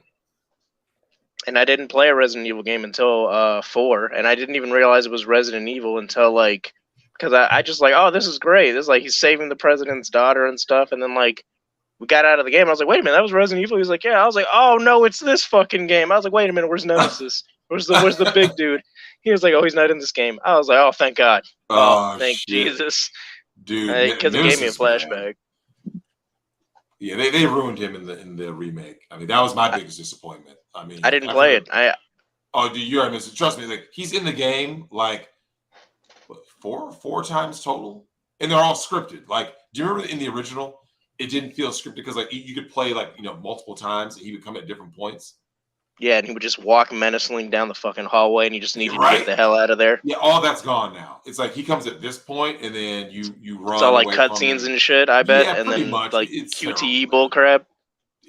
And I didn't play a Resident Evil game until 4, and I didn't even realize it was Resident Evil until like, because I just like, oh, this is great. This is like he's saving the president's daughter and stuff, and then like we got out of the game. I was like, wait a minute, that was Resident Evil. He was like, yeah. I was like, oh no, it's this fucking game. I was like, wait a minute, where's Nemesis? Where's the big dude? He was like, oh, he's not in this game. I was like, oh, thank God. Oh, thank shit. Jesus. Dude, Because it gave me a Nemesis, man. flashback. Yeah, they ruined him in the remake. I mean, that was my biggest disappointment. I mean, I didn't play it. Oh, dude, you're missing. Trust me, like he's in the game like what, four times total, and they're all scripted. Like, do you remember in the original, it didn't feel scripted because like you could play like multiple times, and he would come at different points. Yeah, and he would just walk menacingly down the fucking hallway, and you just needed to Right. get the hell out of there. Yeah, all that's gone now. It's like he comes at this point, and then you run. It's all like away from cutscenes him. and shit, I bet, Yeah, and pretty then much. like It's QTE terrible. bullcrap.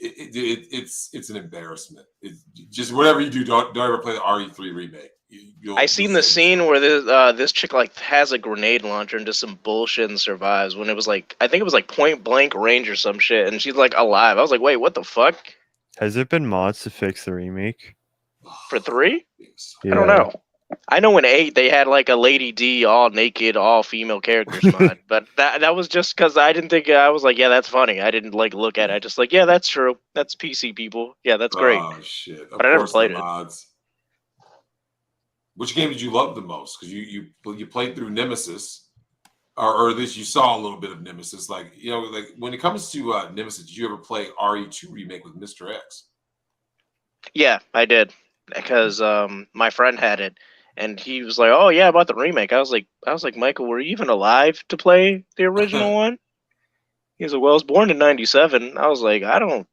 It's an embarrassment. It's just whatever you do, don't ever play the RE3 remake. I seen the scene where this chick like has a grenade launcher and does some bullshit and survives. When it was like, I think it was like Point Blank Range or some shit, and she's like alive. I was like, wait, what the fuck? Has there been mods to fix the remake? For 3? Yeah. I don't know. I know in 8 they had like a Lady D all naked, all female characters mod, but that was just because I didn't think I was like, yeah, that's funny. I didn't like look at it. I just like, yeah, that's true. That's PC people. Yeah, that's great. Oh shit! But I never played it. Mods. Which game did you love the most? Because you played through Nemesis, or this you saw a little bit of Nemesis. Like like when it comes to Nemesis, did you ever play RE2 remake with Mr. X? Yeah, I did because my friend had it, and he was like, "Oh yeah, about the remake." I was like, Michael, were you even alive to play the original one? He was like, "Well, I was born in '97." I was like, I don't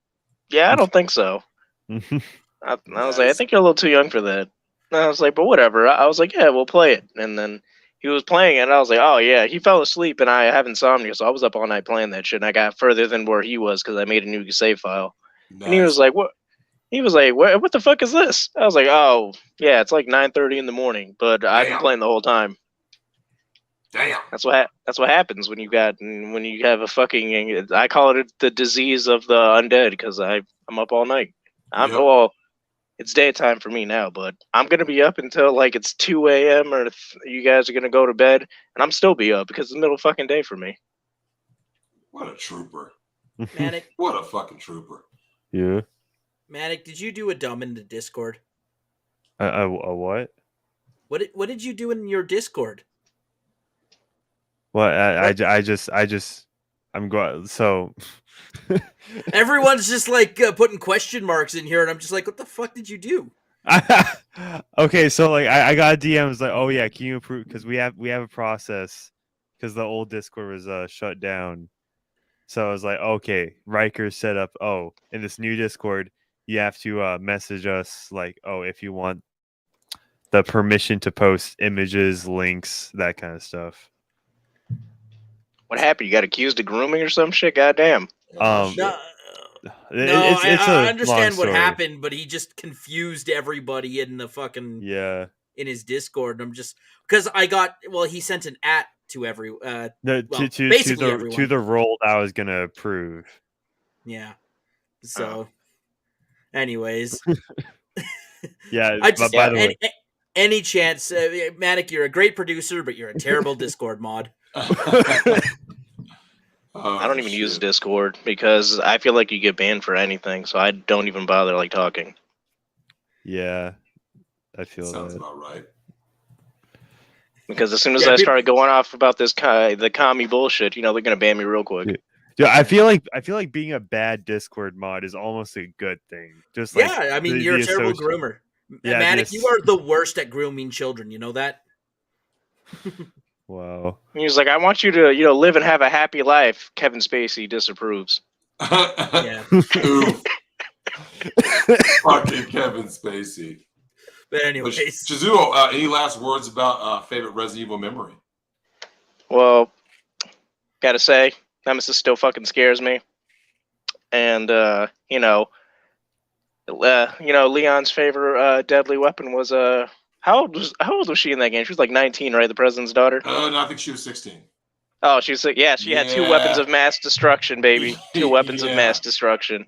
think so. I was like, I think you're a little too young for that. And I was like, but whatever. I was like, yeah, we'll play it. And then he was playing it, and I was like, oh yeah. He fell asleep, and I have insomnia, so I was up all night playing that shit. And I got further than where he was because I made a new save file. Nice. And he was like, what? He was like, what the fuck is this? I was like, oh yeah, it's like 9:30 in the morning, but I've been playing the whole time. Damn. That's what happens when you have a fucking. I call it the disease of the undead because I'm up all night. Well, it's daytime for me now, but I'm gonna be up until like it's 2 a.m. or you guys are gonna go to bed, and I'm still be up because it's the middle of fucking day for me. What a trooper, Manic! What a fucking trooper. Yeah. Manic, did you do a dumb in the Discord? A what? What did you do in your Discord? Well, I'm going. So everyone's just like putting question marks in here, and I'm just like, what the fuck did you do? Okay, so like I got a DM. It's like, oh yeah, can you approve? Because we have a process because the old Discord was shut down. So I was like, okay, Riker set up. Oh, in this new Discord, you have to message us like, oh, if you want the permission to post images, links, that kind of stuff. What happened? You got accused of grooming or some shit? Goddamn. I understand what happened, but he just confused everybody in the fucking in his Discord. And I'm just because he sent an @ to every to the role I was gonna approve. Yeah. So, anyways, yeah. By the way, any chance, Manic, you're a great producer, but you're a terrible Discord mod. I don't even use Discord because I feel like you get banned for anything, so I don't even bother like talking. Yeah, I feel sounds about right. Because as soon as I started going off about the commie bullshit, they're gonna ban me real quick. Yeah, I feel like being a bad Discord mod is almost a good thing. Just like I mean, you're a terrible groomer. Yeah, Manic, you are the worst at grooming children. You know that? Wow. He was like, I want you to, live and have a happy life. Kevin Spacey disapproves. Yeah. Oof. Fucking Kevin Spacey. But anyways. Chizuo, any last words about favorite Resident Evil memory? Well, gotta say, Nemesis still fucking scares me. And, Leon's favorite deadly weapon was how old was she in that game? She was like 19, right? The president's daughter. No, I think she was 16. Oh, she was she had 2 weapons of mass destruction, baby. 2 weapons of mass destruction.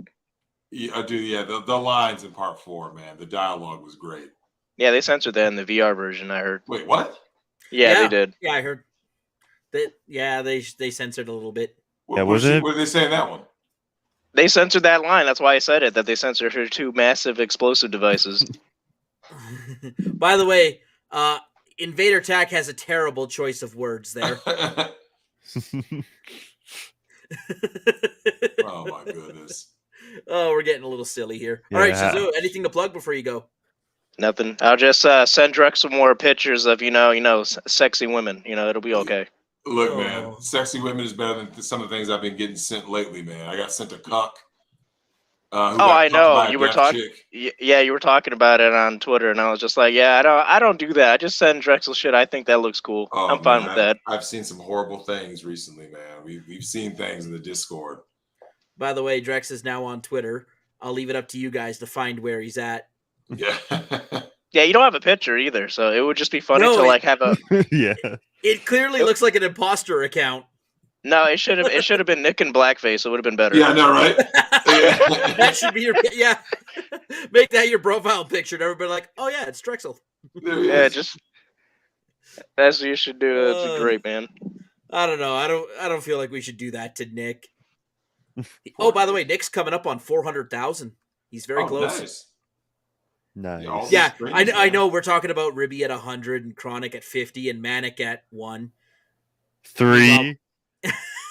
Yeah, dude. Yeah, the lines in Part 4, man. The dialogue was great. Yeah, they censored that in the VR version. I heard. Wait, what? Yeah, they did. Yeah, I heard. They censored a little bit. Yeah, was it? What did they say in that one? They censored that line. That's why I said it. That they censored her 2 massive explosive devices. By the way, Invader Tack has a terrible choice of words there. Oh my goodness. Oh, we're getting a little silly here. Yeah. All right, Shizu, anything to plug before you go? Nothing. I'll just send Drexel more pictures of sexy women. It'll be okay. Look, man, sexy women is better than some of the things I've been getting sent lately, man. I got sent a cuck. I know you were talking. Yeah, you were talking about it on Twitter, and I was just like, yeah, I don't do that. I just send Drexel shit. I think that looks cool. I'm fine with that. I've seen some horrible things recently, man. We've seen things in the Discord. By the way, Drex is now on Twitter. I'll leave it up to you guys to find where he's at. Yeah. Yeah, you don't have a picture either, so it would just be funny No, to it- like have a. Yeah. It clearly looks like an imposter account. No, it should have been Nick in blackface. It would have been better. Yeah, I know, right? That should be your Make that your profile picture, and everybody like, oh yeah, it's Drexel. There he Yeah, is. just that's what you should do. That's great, man. I don't know. I don't feel like we should do that to Nick. Oh, by the way, Nick's coming up on 400,000. He's very close. Nice. Nice. Yeah, all Yeah, Strings, I man. know. We're talking about Ribby at 100 and Chronic at 50 and Manic at 1. 3.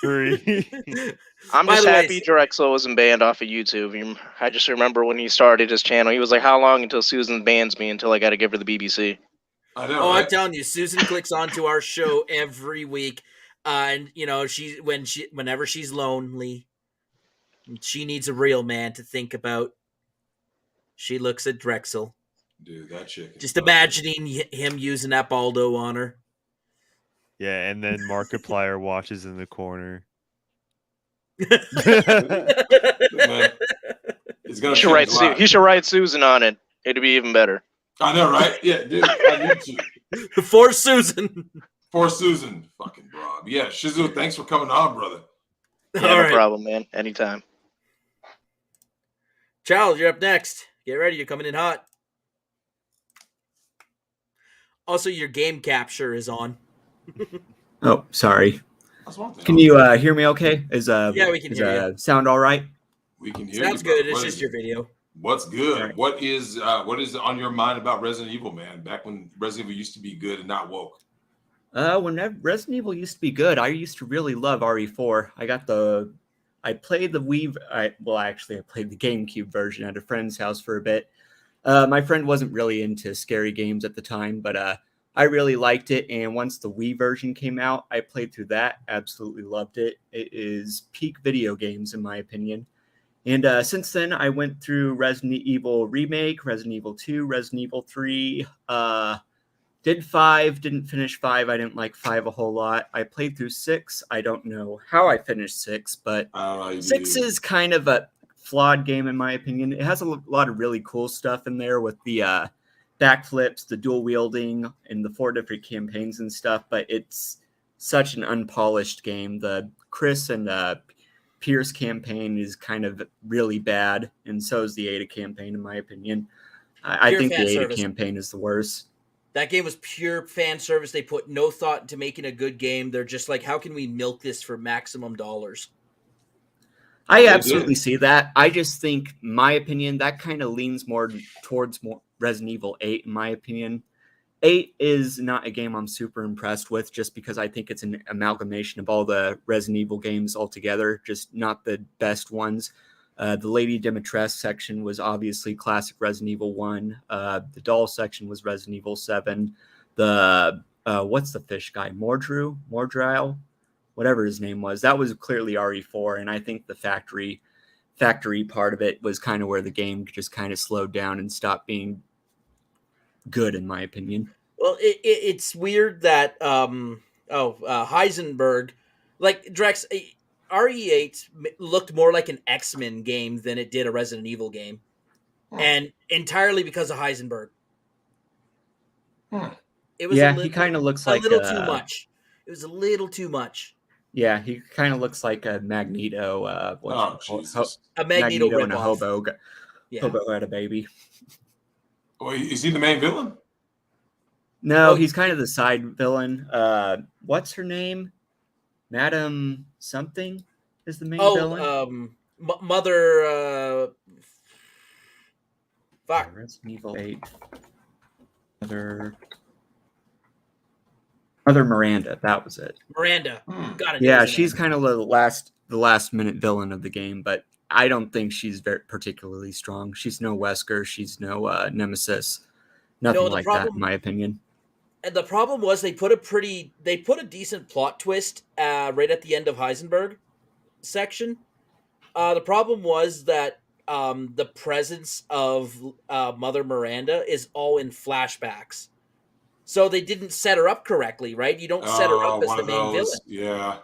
3. I'm By just the way, happy Drexel wasn't banned off of YouTube. I just remember when he started his channel, he was like, "How long until Susan bans me? Until I got to give her the BBC." I know. Oh, right? I'm telling you, Susan clicks onto our show every week, and you know whenever she's lonely, she needs a real man to think about. She looks at Drexel, Dude, that chick. is just fucking- imagining him using that Baldo on her. Yeah, and then Markiplier watches in the corner. Man, it's gonna He should change write. lives. He should write Susan on it. It'd be even better. I know, right? Yeah, dude. I need to. For Susan. For Susan, fucking Rob. Yeah, Shizu, thanks for coming on, brother. Yeah, All no right. problem, man. Anytime. Charles, you're up next. Get ready. You're coming in hot. Also, your game capture is on. Oh, sorry. That's one thing. Can you hear me okay? Yeah, we can hear you. Sound all right? We can hear Sounds you. brother. good. It's What just is your it? video. What's good? Alright. What is on your mind about Resident Evil, man? Back when Resident Evil used to be good and not woke. When Resident Evil used to be good, I used to really love RE4. I played the Wii. I played the GameCube version at a friend's house for a bit. My friend wasn't really into scary games at the time, but I really liked it. And once the Wii version came out, I played through that. Absolutely loved it. It is peak video games, in my opinion. And since then, I went through Resident Evil Remake, Resident Evil 2, Resident Evil 3. Did 5, didn't finish 5. I didn't like 5 a whole lot. I played through 6. I don't know how I finished 6, but I don't know. You 6 do. is kind of a flawed game, in my opinion. It has a lot of really cool stuff in there with the backflips, the dual wielding, and the 4 different campaigns and stuff, but it's such an unpolished game. The Chris and Pierce campaign is kind of really bad, and so is the Ada campaign, in my opinion. I Pure think the fan Ada service. campaign is the worst. That game was pure fan service. They put no thought into making a good game. They're just like, how can we milk this for maximum dollars? I They absolutely did. see that. I just think, my opinion, that kind of leans more towards Resident Evil 8, in my opinion. 8 is not a game I'm super impressed with, just because I think it's an amalgamation of all the Resident Evil games altogether, just not the best ones. The Lady Dimitrescu section was obviously classic Resident Evil 1. The doll section was Resident Evil 7. The, what's the fish guy? Mordryle? Whatever his name was. That was clearly RE4, and I think the factory part of it was kind of where the game just kind of slowed down and stopped being good, in my opinion. Well, it's weird that Heisenberg, like Drex, RE8 looked more like an X-Men game than it did a Resident Evil game, and entirely because of Heisenberg. It was He kind of looks like a little too much. It was a little too much. Yeah, he kind of looks like a Magneto. Jesus. A Magneto and a ripoff. hobo. Yeah. Hobo had a baby. Oh, is he the main villain? No, Oh, he's kind of the side villain. What's her name? Madam something is the main villain. Mother. Fuck. Resident Evil 8. Mother Miranda. That was it. Miranda. Got it. Yeah, she's kind of the last minute villain of the game, but I don't think she's very particularly strong. She's no Wesker. She's no Nemesis. Nothing the like that, problem- in my opinion. And the problem was they put a decent plot twist right at the end of Heisenberg section. The problem was that the presence of Mother Miranda is all in flashbacks. So they didn't set her up correctly, right? You don't set her up as one the of main those. villain. Yeah.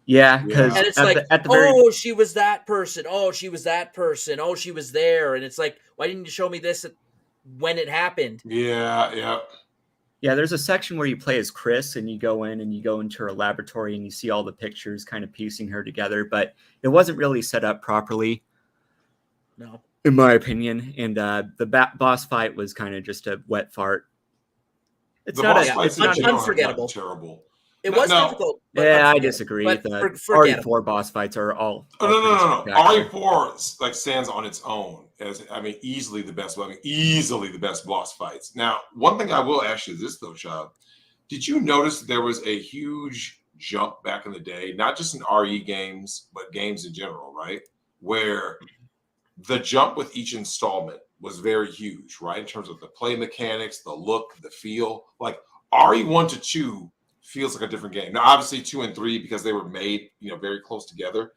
Yeah, because And it's at, like, at the very oh, she was that person. Oh, she was that person. Oh, she was there. And it's like, why didn't you show me this? when it happened. Yeah. Yeah, there's a section where you play as Chris and you go into her laboratory and you see all the pictures kind of piecing her together, but it wasn't really set up properly. No. In my opinion. And the boss fight was kind of just a wet fart. It's unforgettable. Terrible. It was difficult. Yeah, I disagree. But the RE4 boss fights are all. No. RE4 like stands on its own as easily the best. Easily the best boss fights. Now, one thing I will ask you this though, child, did you notice there was a huge jump back in the day, not just in RE games, but games in general, right? Where the jump with each installment was very huge, right? In terms of the play mechanics, the look, the feel. Like RE1 to 2 feels like a different game. Now, obviously 2 and 3 because they were made, very close together.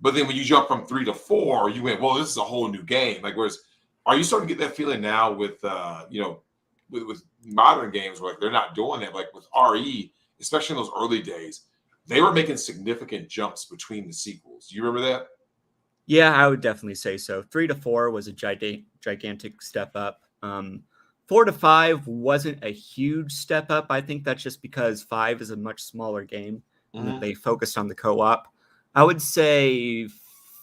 But then when you jump from 3 to 4, you went, well, this is a whole new game. Like, whereas, are you starting to get that feeling now with, with modern games where they're not doing that? Like with RE, especially in those early days, they were making significant jumps between the sequels. You remember that? Yeah, I would definitely say so. 3 to 4 was a gigantic step up. 4 to 5 wasn't a huge step up. I think that's just because 5 is a much smaller game and they focused on the co-op. I would say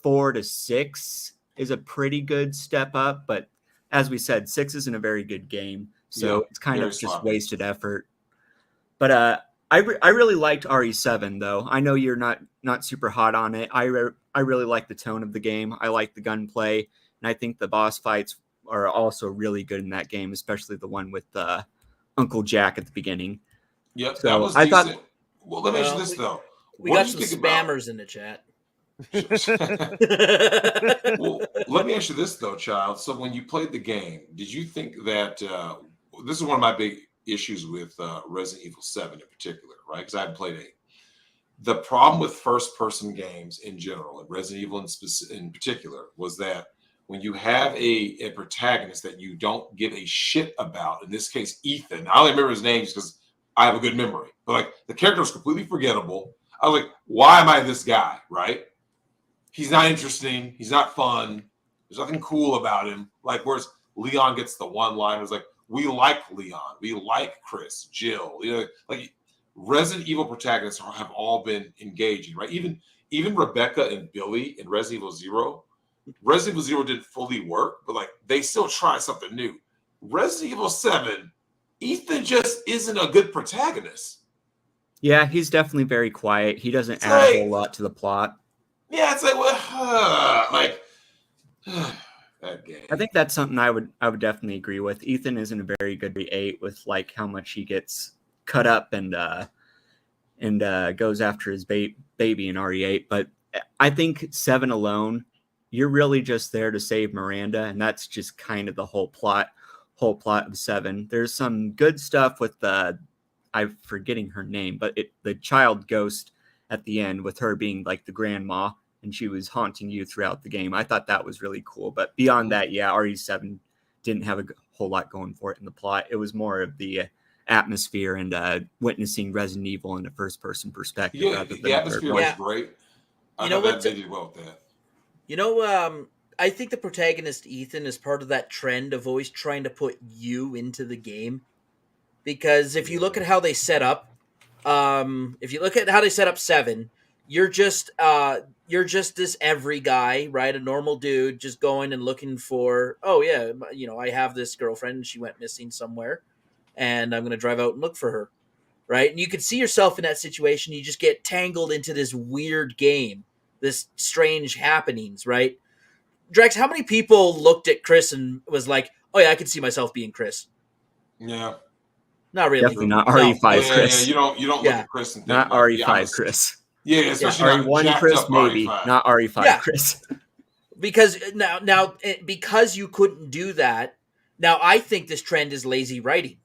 4 to 6 is a pretty good step up, but as we said, 6 isn't a very good game, so it's kind of just wasted effort. But I really liked RE7 though. I know you're not super hot on it. I really like the tone of the game. I like the gunplay, and I think the boss fights are also really good in that game, especially the one with Uncle Jack at the beginning. Yep, so that was I decent. thought. Well, let me ask you this though. We got some spammers in the chat. Well, let me ask you this though, child. So when you played the game, did you think that this is one of my big issues with Resident Evil 7 in particular, right? Because I haven't played 8. The problem with first-person games in general, and Resident Evil in particular, was that when you have a protagonist that you don't give a shit about, in this case, Ethan. I only remember his name because I have a good memory. But like the character was completely forgettable. I was like, why am I this guy, right? He's not interesting. He's not fun. There's nothing cool about him. Like, whereas Leon gets the one line. It was like, we like Leon. We like Chris, Jill. Like Resident Evil protagonists have all been engaging, right? Even Rebecca and Billy in Resident Evil 0. Resident Evil 0 didn't fully work, but like they still try something new. Resident Evil 7, Ethan just isn't a good protagonist. Yeah, he's definitely very quiet. He doesn't add a whole lot to the plot. Yeah, it's like, that game. I think that's something I would definitely agree with. Ethan isn't a very good 8 with like how much he gets cut up and goes after his baby in RE8. But I think 7 alone, you're really just there to save Miranda, and that's just kind of the whole plot of 7. There's some good stuff with I'm forgetting her name, but the child ghost at the end with her being like the grandma, and she was haunting you throughout the game. I thought that was really cool. But beyond that, yeah, RE7 didn't have a whole lot going for it in the plot. It was more of the atmosphere and witnessing Resident Evil in a first-person perspective. Yeah, the atmosphere was great. I know that they did well with that. I think the protagonist Ethan is part of that trend of always trying to put you into the game. Because if you look at how they set up, 7, you're just this every guy, right? A normal dude just going and looking for, I have this girlfriend and she went missing somewhere and I'm going to drive out and look for her, right? And you could see yourself in that situation. You just get tangled into this weird game, this strange happenings, right? Drex, how many people looked at Chris and was like, oh yeah, I could see myself being Chris? Yeah. Not really. Definitely not RE5 Chris. You don't look at Chris and think not RE5 Chris. Yeah, especially RE1 Chris, maybe RE5. not RE5 Chris. Because now because you couldn't do that, now I think this trend is lazy writing.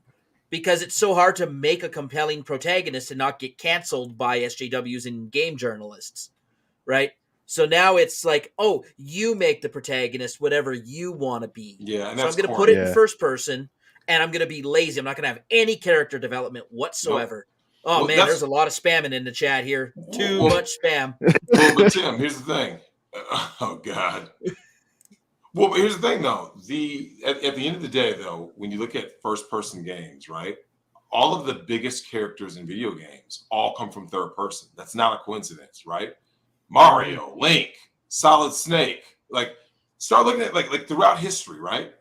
Because it's so hard to make a compelling protagonist and not get canceled by SJWs and game journalists, right? So now it's like, oh, you make the protagonist whatever you want to be. Yeah, and so I'm going to put it in first person. And I'm going to be lazy. I'm not going to have any character development whatsoever. Nope. Oh, man, there's a lot of spamming in the chat here. Too much spam. Well, but Tim, here's the thing. Oh, God. Well, here's the thing, though. At the end of the day, though, when you look at first-person games, right, all of the biggest characters in video games all come from third person. That's not a coincidence, right? Mario, Link, Solid Snake. Like, start looking at like throughout history, right?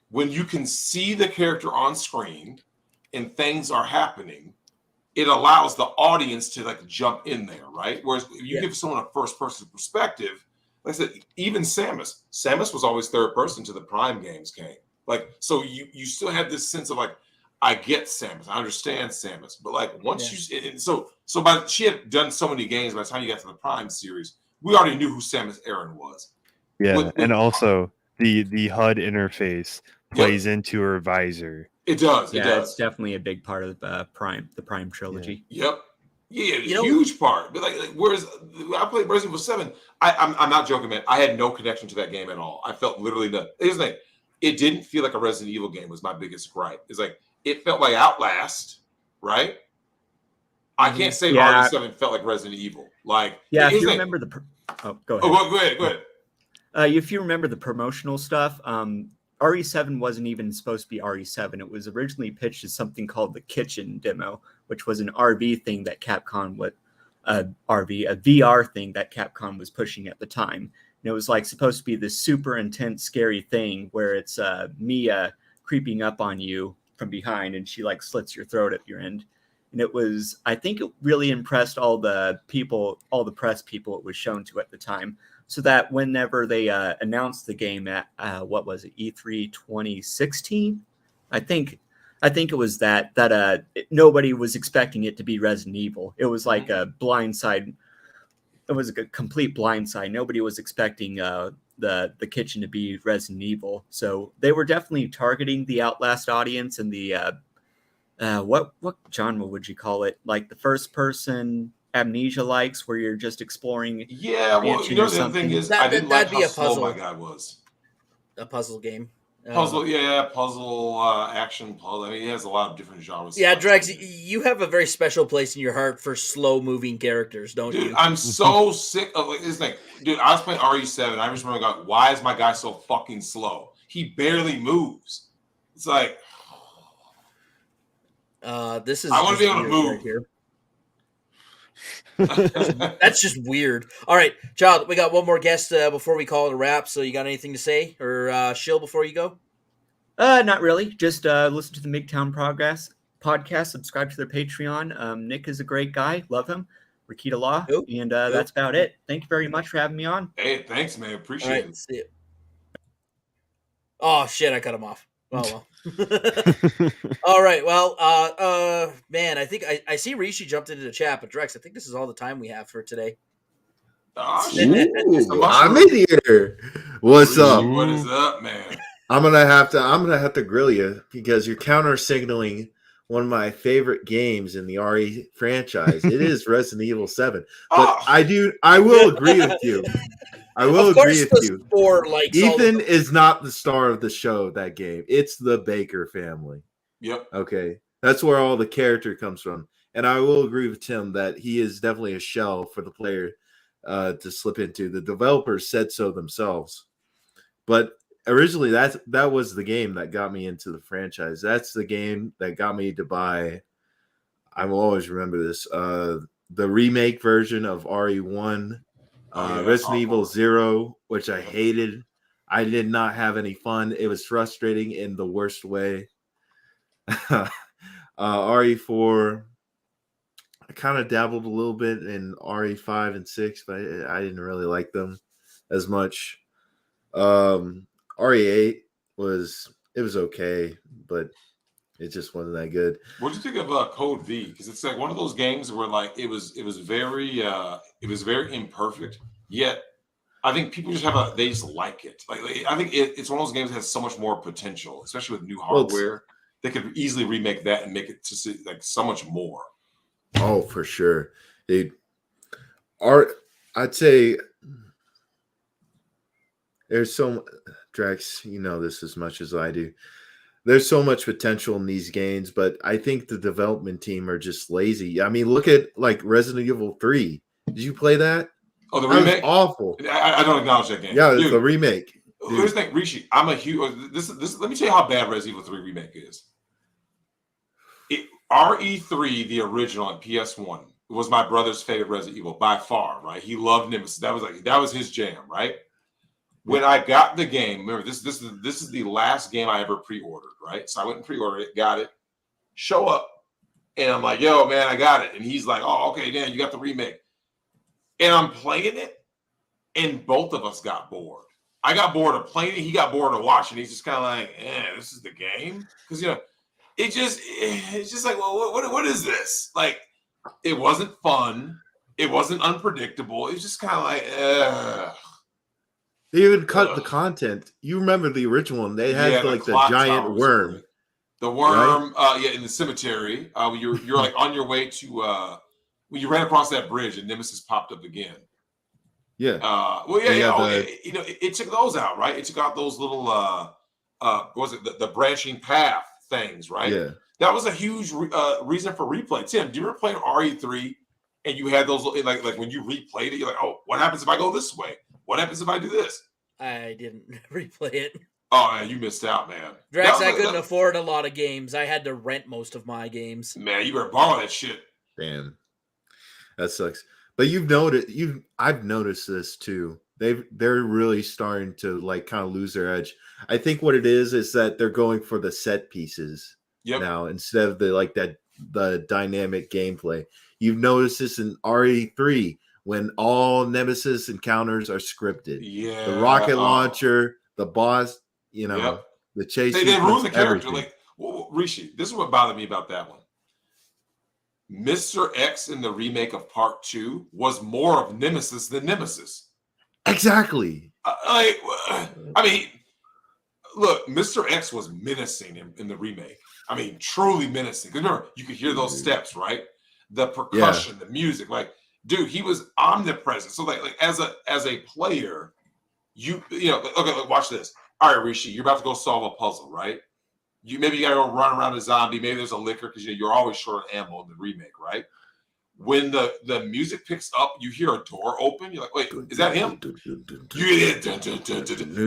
When you can see the character on screen and things are happening, it allows the audience to like jump in there, right? Whereas if you give someone a first-person perspective, like I said, even Samus was always third person to the Prime games came. Like, so you still had this sense of like, I get Samus, I understand Samus, but like once she had done so many games by the time you got to the Prime series, we already knew who Samus Aran was. Yeah, and also the HUD interface plays into her visor. It does. Yeah, it does. it's definitely a big part of the Prime trilogy. Yep. Yeah, huge part. But like whereas I played Resident Evil 7, I'm not joking, man. I had no connection to that game at all. I felt literally nothing. Here's the thing. It didn't feel like a Resident Evil game was my biggest gripe. It's like it felt like Outlast, right? I can't say RE7 felt like Resident Evil. Like if you remember the go ahead. Oh, go ahead. If you remember the promotional stuff, RE7 wasn't even supposed to be RE7. It was originally pitched as something called the Kitchen demo, which was an RV thing that Capcom would a VR thing that Capcom was pushing at the time. And it was like supposed to be this super intense, scary thing where it's Mia creeping up on you from behind, and she like slits your throat at your end. And it was, I think, it really impressed all the press people it was shown to at the time. So that whenever they announced the game at what was it, E3 2016, I think it was that nobody was expecting it to be Resident Evil. It was like a blindside. It was a complete blindside. Nobody was expecting the Kitchen to be Resident Evil. So they were definitely targeting the Outlast audience and the what genre would you call it? Like the first person Amnesia likes, where you're just exploring. Yeah, well, you know the thing is, I didn't like how slow my guy was. A puzzle game. Puzzle, puzzle, action, puzzle. I mean, he has a lot of different genres. Yeah, Drex, you have a very special place in your heart for slow-moving characters, don't you? I'm so sick of like this thing. Dude, I was playing RE7. I just remember going, why is my guy so fucking slow? He barely moves. It's like, this is. I want to be able to move. Right here. That's just weird. All right, Child, we got one more guest before we call it a wrap. So you got anything to say or shill before you go? Not really. Just listen to the Migtown podcast. Subscribe to their Patreon. Nick is a great guy. Love him. Rakita Law. And that's about it. Thank you very much for having me on. Hey, thanks, man. Appreciate it. See you. Oh shit! I cut him off. Oh well. All right. Well, man, I think I see Rishi jumped into the chat, but Drex, I think this is all the time we have for today. Ooh, I'm in here. What's up? What is up, man? I'm gonna have to grill you because you're counter signaling one of my favorite games in the RE franchise. It is Resident Evil 7. But I will agree with you. I will agree with you. Ethan is not the star of the show, that game. It's the Baker family. Yep. Okay. That's where all the character comes from. And I will agree with Tim that he is definitely a shell for the player to slip into. The developers said so themselves. But originally that was the game that got me into the franchise. That's the game that got me to buy, I will always remember this, the remake version of RE1. Resident Evil 0, which I hated. I did not have any fun. It was frustrating in the worst way. RE4, I kind of dabbled a little bit in RE5 and 6, but I didn't really like them as much. RE8 was okay, but it just wasn't that good. What do you think of Code V? Because it's like one of those games where like it was very imperfect. Yet I think people just they just like it. Like I think it's one of those games that has so much more potential, especially with new hardware. They could easily remake that and make it to like so much more. Oh, for sure, dude. I'd say there's so Drex. You know this as much as I do. There's so much potential in these games, but I think the development team are just lazy. I mean, look at like Resident Evil 3. Did you play that? Oh, the remake? Was awful. I don't acknowledge that game. Yeah, it's the remake. Here's the thing, Rishi. I'm a huge. This. Let me tell you how bad Resident Evil 3 remake is. RE3, the original on PS1, was my brother's favorite Resident Evil by far. Right? He loved Nemesis. That was his jam. Right? When I got the game, remember this is the last game I ever pre-ordered. Right? So I went and pre-ordered it, got it, show up, and I'm like, "Yo, man, I got it." And he's like, "Oh, okay, Dan, you got the remake." And I'm playing it, and both of us got bored. I got bored of playing it. He got bored of watching. He's just kind of like, this is the game? Because, it's just like, well, what is this? Like, it wasn't fun. It wasn't unpredictable. It was just kind of like, They even cut the content. You remember the original one. They had the giant worm. The worm, right? In the cemetery. You're like on your way to, when you ran across that bridge and Nemesis popped up again. Yeah. It took those out, right? It took out those little what was it, the branching path things, right? Yeah. That was a huge reason for replay. Tim, do you remember playing RE3 and you had those like when you replayed it, you're like, oh, what happens if I go this way? What happens if I do this? I didn't replay it. Oh man, you missed out, man. Drex, I couldn't afford a lot of games. I had to rent most of my games. Man, you better borrow that shit. Damn. That sucks. But I've noticed this too. They're really starting to like kind of lose their edge. I think what it is that they're going for the set pieces now instead of the dynamic gameplay. You've noticed this in RE3 when all Nemesis encounters are scripted. Yeah, the rocket launcher, the boss, the chase. They ruined the character. Everything. Rishi, this is what bothered me about that one. Mr. X in the remake of Part 2 was more of Nemesis than Nemesis. Exactly. I mean, look, Mr. X was menacing in the remake. I mean, truly menacing. Remember, you could hear those steps, right? The percussion, the music. Like, dude, he was omnipresent. So, like as a player, okay, watch this. All right, Rishi, you're about to go solve a puzzle, right? You gotta go run around a zombie. Maybe there's a liquor because you're always short on ammo in the remake, right? When the music picks up, you hear a door open. You're like, wait, is that him?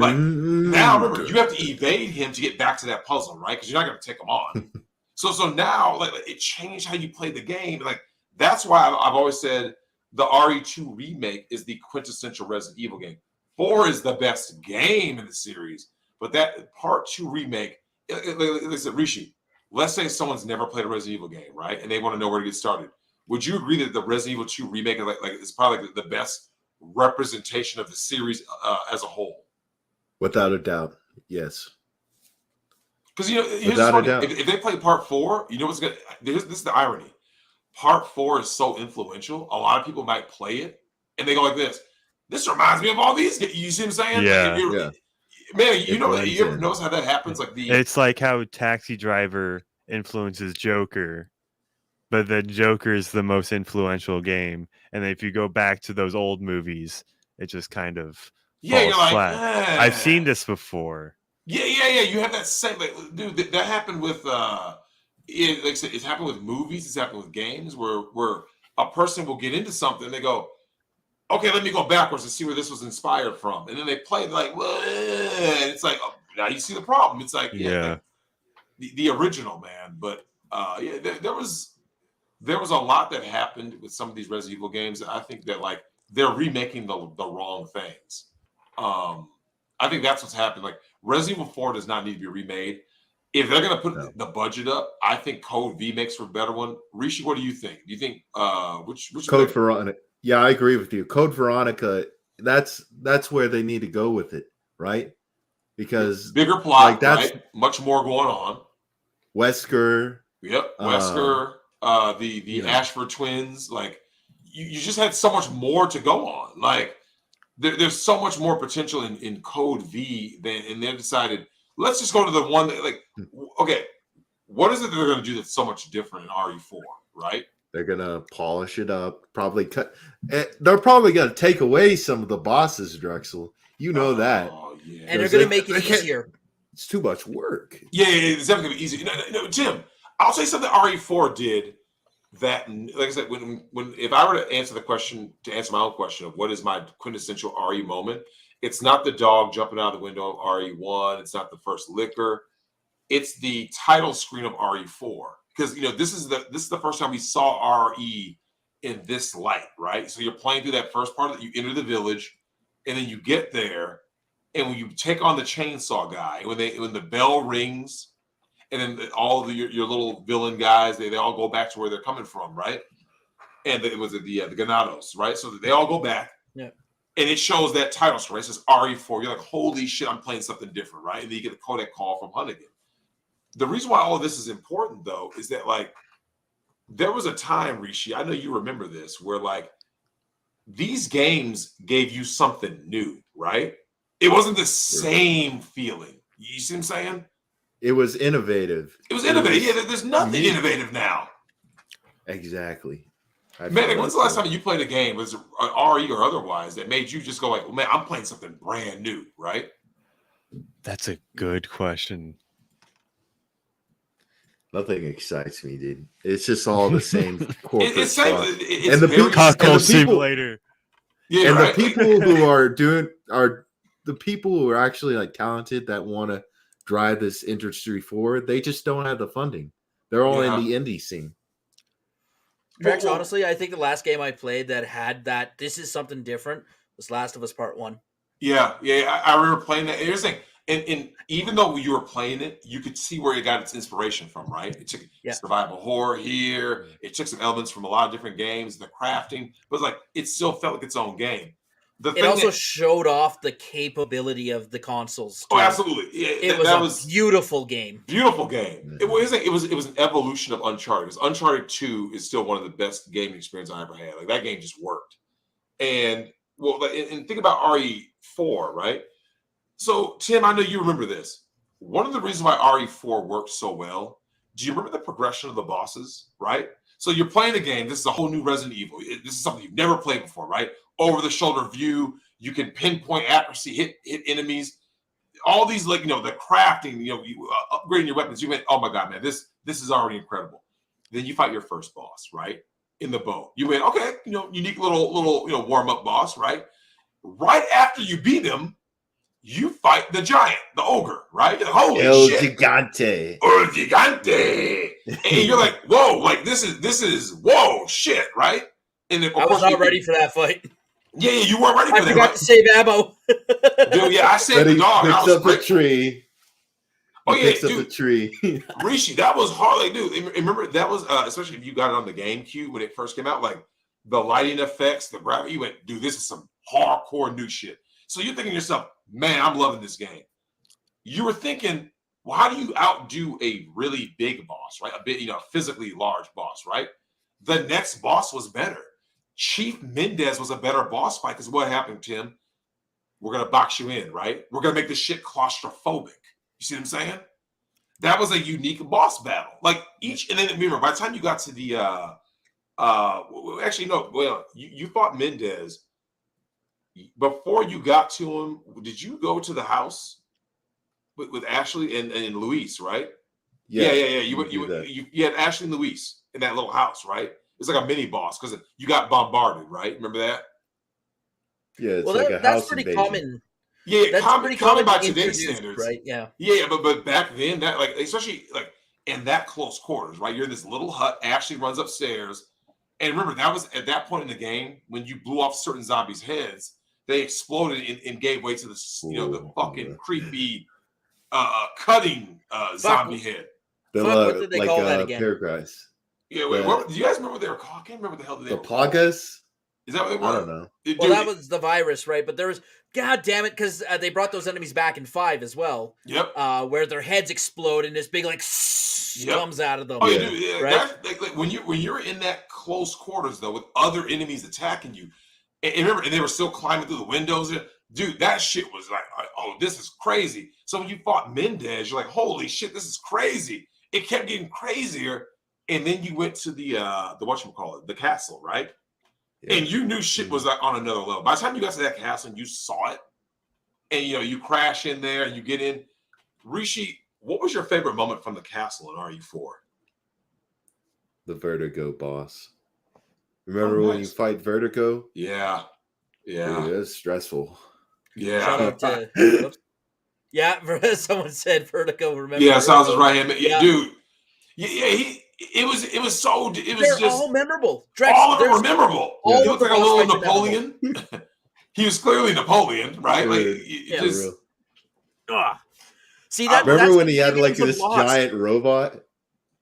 Like now, remember, you have to evade him to get back to that puzzle, right? Because you're not gonna take him on. So now, like, it changed how you play the game. Like that's why I've always said the RE2 remake is the quintessential Resident Evil game. 4 is the best game in the series, but that Part 2 remake. Listen, Rishi, let's say someone's never played a Resident Evil game, right? And they want to know where to get started. Would you agree that the Resident Evil 2 remake is probably the best representation of the series as a whole? Without a doubt, yes. Because here's funny. If they play Part 4, you know what's good? This is the irony. Part 4 is so influential. A lot of people might play it, and they go like this. This reminds me of all these. You see what I'm saying? Yeah. Man, you ever notice how that happens? It's like how Taxi Driver influences Joker, but then Joker is the most influential game. And if you go back to those old movies, it just kind of falls flat. I've seen this before. Yeah. You have that same, dude. That happened with like I said, it's happened with movies. It's happened with games where a person will get into something. And they go, okay, let me go backwards and see where this was inspired from. And then they play like, and it's like, oh, now you see the problem. It's like, like the original, man. But there was a lot that happened with some of these Resident Evil games. I think that like they're remaking the wrong things. I think that's what's happened. Like Resident Evil 4 does not need to be remade. If they're going to put the budget up, I think Code V makes for a better one. Rishi, what do you think? Do you think which Code Veronica? Yeah, I agree with you. Code Veronica, that's where they need to go with it, right? Because bigger plot, like that's right? Much more going on. Wesker. Yep, Wesker, the Ashford twins. Like you just had so much more to go on. Like there's so much more potential in Code V and they decided let's just go to the one that like okay, what is it that they're going to do that's so much different in RE4, right? They're gonna polish it up, probably cut. They're probably gonna take away some of the bosses, Drexel. You know that. Yeah. And they're gonna make it easier. It's too much work. Yeah, it's definitely gonna be easy. No, Jim, I'll say something RE4 did that. Like I said, when if I were to answer my own question of what is my quintessential RE moment, It's not the dog jumping out the window of RE1. It's not the first liquor. It's the title screen of RE4. Because this is the first time we saw RE in this light, right? So you're playing through that first part that you enter the village, and then you get there, and when you take on the chainsaw guy, when the bell rings, and then all of your little villain guys, they all go back to where they're coming from, right? And it was the Ganados, right? So they all go back. Yeah. And it shows that title screen. It says RE4. You're like, holy shit, I'm playing something different, right? And then you get the codec call from Hunnigan. The reason why all of this is important, though, is that like there was a time, Rishi, I know you remember this, where like these games gave you something new, right? It wasn't the same feeling. You see what I'm saying? It was innovative. It was innovative. Yeah, there's nothing innovative now. Exactly. Man, when's the last time you played a game, was it RE or otherwise, that made you just go like, well, man, I'm playing something brand new, right? That's a good question. Nothing excites me, dude. It's just all the same corporate It's stuff. it's And the very- people, Cockle Simulator. Yeah, and right? the people who are doing are the people who are actually like talented that want to drive this industry forward. They just don't have the funding. They're all in the indie scene. Drex, Well, honestly, I think the last game I played that had that this is something different was Last of Us Part 1. Yeah. I remember playing that. Here's the thing, and even though you were playing it, you could see where it got its inspiration from, right? It took survival horror here. It took some elements from a lot of different games, the crafting, but like it still felt like its own game. It also showed off the capability of the consoles. Oh, absolutely! Yeah, It was a beautiful game. Beautiful game. It was an evolution of Uncharted. Because Uncharted 2 is still one of the best gaming experiences I ever had. Like that game just worked. And think about RE4, right? So Tim, I know you remember this. One of the reasons why RE4 worked so well. Do you remember the progression of the bosses? Right. So you're playing a game. This is a whole new Resident Evil. This is something you've never played before, right? Over the shoulder view. You can pinpoint accuracy, hit enemies. All these, like, the crafting, you upgrading your weapons. You went, oh my god, man, this is already incredible. Then you fight your first boss, right? In the boat. You went, okay, unique little warm up boss, right? Right after you beat him, you fight the giant, the ogre, right? You're like, holy shit, Gigante. El Gigante, and you're like, whoa, like this is whoa shit, right? And then, I was not ready for that fight. Yeah, you weren't ready for that. I forgot to save ammo. Dude, yeah, I saved the dog. Picks up the tree. Oh yeah, picks up the tree. Rishi, that was hard. Like, dude, remember that was especially if you got it on the GameCube when it first came out. Like the lighting effects, the gravity. You went, dude, this is some hardcore new shit. So you're thinking to yourself, man, I'm loving this game. You were thinking, well, how do you outdo a really big boss, right? A bit, physically large boss, right? The next boss was better. Chief Mendez was a better boss fight because what happened, Tim? We're gonna box you in, right? We're gonna make this shit claustrophobic. You see what I'm saying? That was a unique boss battle. Like and then remember, by the time you got to the actually no, well, you fought Mendez. Before you got to him, did you go to the house with Ashley and Luis, right? Yeah. You had Ashley and Luis in that little house, right? It's like a mini boss because you got bombarded, right? Remember that? Yeah, it's like a that's house pretty invasion. common. Yeah, that's pretty common by to today's introduce, standards, right? Yeah. Yeah, but back then, that like especially like in that close quarters, right? You're in this little hut. Ashley runs upstairs, and remember that was at that point in the game when you blew off certain zombies' heads, they exploded and gave way to the the fucking creepy cutting zombie head. What did they call that again? Paragraphs. Yeah, wait, do you guys remember what they were called? I can't remember what the hell they were called. Plagas? Is that what they were? I don't know. Well, that was the virus, right? But there was, god damn it, because they brought those enemies back in 5 as well. Yep. Where their heads explode and this big comes out of them. Oh, yeah. Right? Like, when you're in that close quarters though with other enemies attacking you, and remember, and they were still climbing through the windows. Dude, that shit was like, oh, this is crazy. So when you fought Mendez, you're like, holy shit, this is crazy. It kept getting crazier. And then you went to the whatchamacallit, the castle, right? Yeah. And you knew shit was like on another level. By the time you got to that castle and you saw it, and you crash in there and you get in. Rishi, what was your favorite moment from the castle in RE4? The Vertigo boss. Remember when you fight Vertigo? Yeah. Dude, it was stressful. Yeah. Shout out to. Whoops. Yeah, someone said Vertigo. Remember? Yeah, sounds his Vertigo? right hand. Yeah. Dude. Yeah, it was so it was They're just all memorable. Drex, all of them there's were memorable. all He of looked the like a boss little fights are memorable. Napoleon. He was clearly Napoleon, right? Like Dude, it for just real. Ugh. See that? Remember that's when the he had thing like with this Lost. giant robot?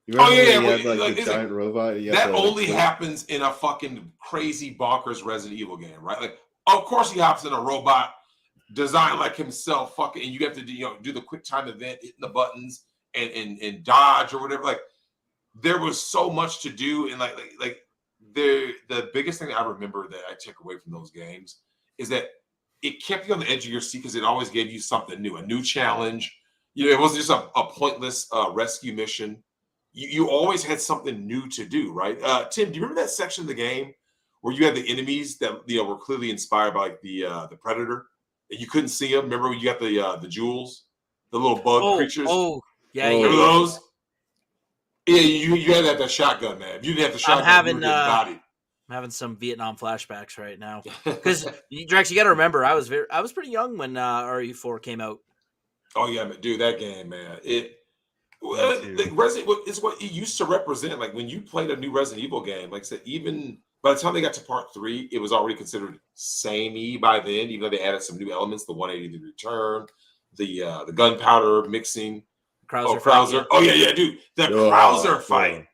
You Oh, remember yeah, when he yeah, had like like, the it's like- giant robot? and you had that to, like, only click- happens in a fucking crazy bonkers Resident Evil game, right? Like, of course he hops in a robot designed like himself, fucking, and you have to do the quick time event, hitting the buttons and dodge or whatever. Like, there was so much to do, and like the biggest thing that I remember that I took away from those games is that it kept you on the edge of your seat because it always gave you something new, a new challenge. It wasn't just a pointless rescue mission. You always had something new to do, right? Tim, do you remember that section of the game where you had the enemies that were clearly inspired by like the Predator, and you couldn't see them? Remember when you got the jewels, the little bug creatures? Yeah, Oh, yeah. Remember those? Yeah, you had to have that shotgun, man. If you didn't have the shotgun, you were getting bodied. I'm having some Vietnam flashbacks right now because Drex, you got to remember, I was pretty young when RE4 came out. Oh yeah, dude, that game, man. Like Resident is what it used to represent. Like when you played a new Resident Evil game, like I said, even by the time they got to part 3, it was already considered samey by then. Even though they added some new elements, the 180 return, the gunpowder mixing. Krauser. Krauser. Oh yeah, dude, the Krauser fight.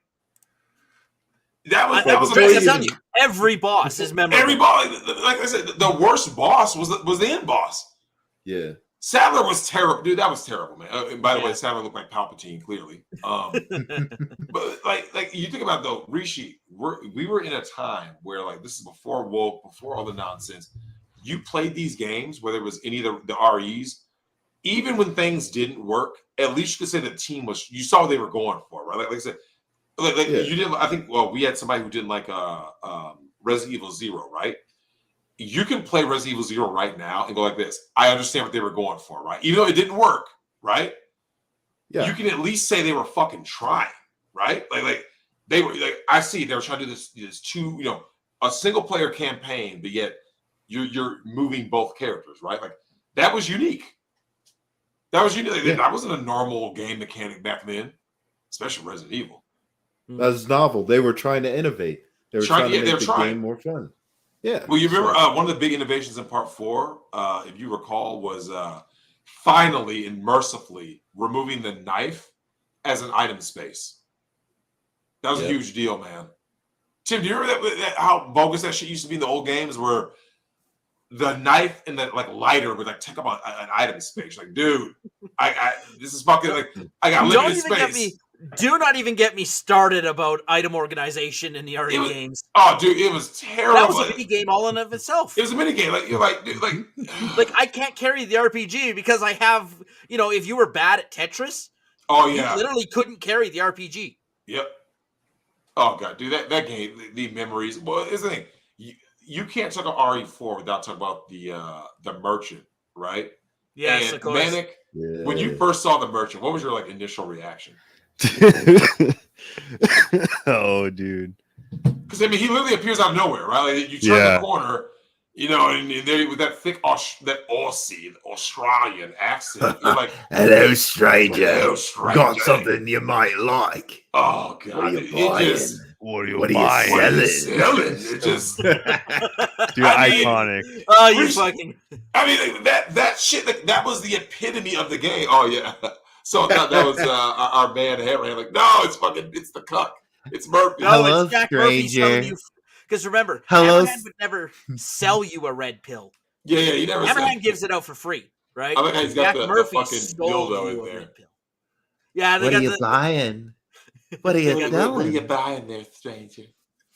That was amazing. I'm telling you, every boss is memorable. Every boss, like I said, the worst boss was the end boss. Yeah. Sadler was terrible, dude. That was terrible, man. And by the way, Sadler looked like Palpatine, clearly. But like you think about though, Rishi, we were in a time where like this is before woke, before all the nonsense. You played these games, whether it was any of the REs, even when things didn't work. At least you could say the team was. You saw what they were going for, right? Like I said, you didn't. I think. Well, we had somebody who didn't like Resident Evil 0, right? You can play Resident Evil 0 right now and go like this. I understand what they were going for, right? Even though it didn't work, right? Yeah. You can at least say they were fucking trying, right? Like they were like, I see they were trying to do this two, a single player campaign, but yet you're moving both characters, right? Like that was unique. That was unique. That wasn't a normal game mechanic back then, especially Resident Evil. That was novel. They were trying to innovate. They were trying to make the game more fun. Yeah. Well, you remember one of the big innovations in part 4, if you recall, was finally and mercifully removing the knife as an item space. That was a huge deal, man. Tim, do you remember that how bogus that shit used to be in the old games where the knife and the like lighter would like take up an item space? Like, dude, I this is fucking like I got limited space. Do not even get me started about item organization in the RE games. Oh, dude, it was terrible. That was a mini game all in of itself. It was a mini game. Like you're like, dude, like I can't carry the RPG because I have, if you were bad at Tetris, you literally couldn't carry the RPG. Yep. Oh god, dude, that game, the memories. Well, here's the thing. You can't talk about RE4 without talking about the merchant, right? Yes, and of course. Manic, when you first saw the merchant, what was your like initial reaction? Oh, dude. Because I mean, he literally appears out of nowhere, right? Like, you turn the corner, and there with that thick Aussie, Australian accent, you're like, "Hello, stranger. Hello, stranger. Got something you might like." Oh god, what are you buying? What are you selling? It just, dude, iconic. Oh, you fucking. I mean, that shit. That was the epitome of the game. Oh yeah. So that was our man Hammerhand. Like, no, it's the cuck. It's Murphy. No, Hello, it's Jack Murphy selling you. Because remember, Hammerhand would never sell you a red pill. Yeah, he never. Hammerhand gives it out for free, right? I like how he's got Jack the Murphy fucking sold dildo you in a there. red pill. Yeah, they What got are you buying? What are you What are selling? you buying there, stranger?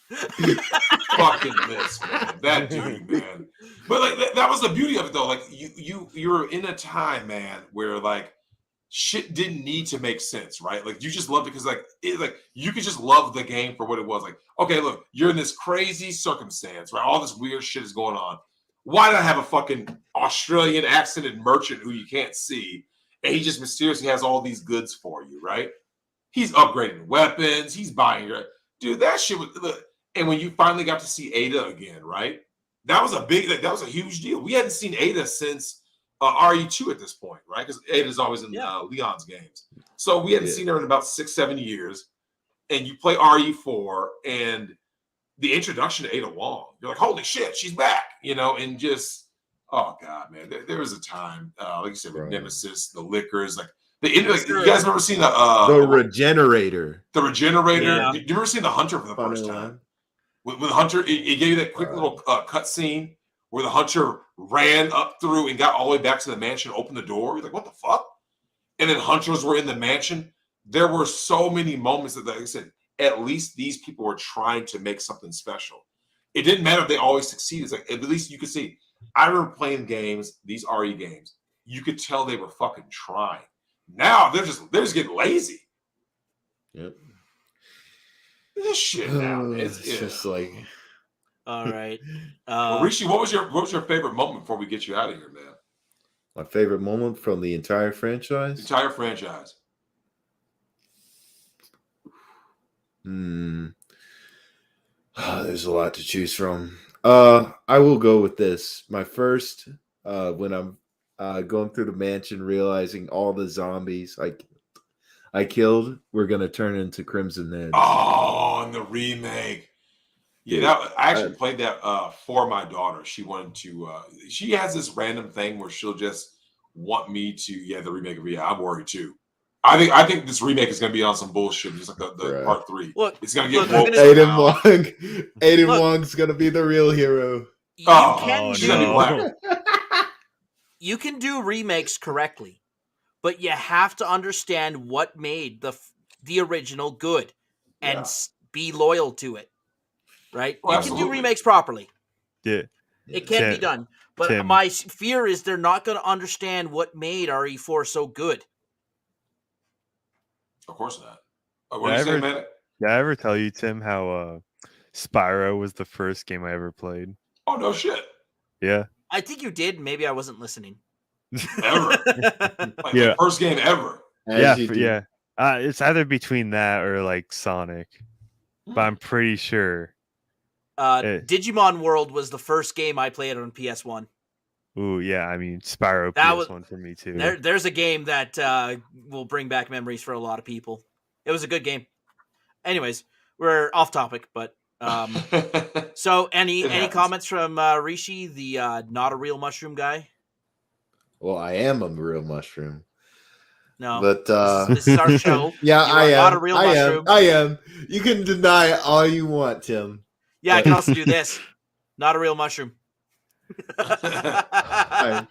Fucking miss, man. That dude, man. But like that was the beauty of it, though. Like you were in a time, man, where like shit didn't need to make sense, right? Like you just loved it because like you could just love the game for what it was. Like, okay, look, you're in this crazy circumstance, right? All this weird shit is going on. Why not have a fucking Australian accented merchant who you can't see, and he just mysteriously has all these goods for you, right? He's upgrading weapons. He's buying your dude. That shit was. And when you finally got to see Ada again, right? that was that was a huge deal. We hadn't seen Ada since RE2 at this point, right? Because Ada's always in Leon's games. So we hadn't seen her in about 6-7 years. And you play RE4 and the introduction to Ada Wong, you're like, holy shit, she's back, and just, oh God, man, there was a time, like you said, with Nemesis, the Liquors, like you guys ever seen the Regenerator? The Regenerator. Yeah. You ever seen the Hunter for the first time? With Hunter, it gave you that quick little cut scene where the Hunter ran up through and got all the way back to the mansion, opened the door. You're like, what the fuck? And then Hunters were in the mansion. There were so many moments that, like I said, at least these people were trying to make something special. It didn't matter if they always succeeded. It's like, at least you could see. I remember playing games, these RE games. You could tell they were fucking trying. Now they're just getting lazy. Yep. This shit now, it's just like. All right. Rishi, what was your favorite moment before we get you out of here, man? My favorite moment from the entire franchise. There's a lot to choose from. I will go with this. My first, when I'm going through the mansion, realizing all the zombies I killed were gonna turn into Crimson Heads. Oh, and the remake. Yeah, I actually played that for my daughter. She wanted to. She has this random thing where she'll just want me to. The remake of I'm worried too. I think this remake is going to be on some bullshit, just like the part 3. Look, it's going to get Aiden Wong. Aiden Wong's going to be the real hero. You can do remakes correctly, but you have to understand what made the original good and be loyal to it. Right? You can do remakes properly. Yeah. It can be done. But my fear is they're not going to understand what made RE4 so good. Of course not. What are you saying, man? Did I ever tell you, Tim, how Spyro was the first game I ever played? Oh, no shit. Yeah. I think you did. Maybe I wasn't listening. Ever. The first game ever. Yeah. It's either between that or like Sonic. But I'm pretty sure. Digimon World was the first game I played on PS1. Ooh, yeah. I mean, Spyro PS1 for me too. There's a game that will bring back memories for a lot of people. It was a good game. Anyways, we're off topic, but so any comments from Rishi, the not a real mushroom guy? Well, I am a real mushroom. No, but this is our show. Yeah, I am. Not a real mushroom. I am. You can deny it all you want, Tim. Yeah, I can also do this. Not a real mushroom. I'm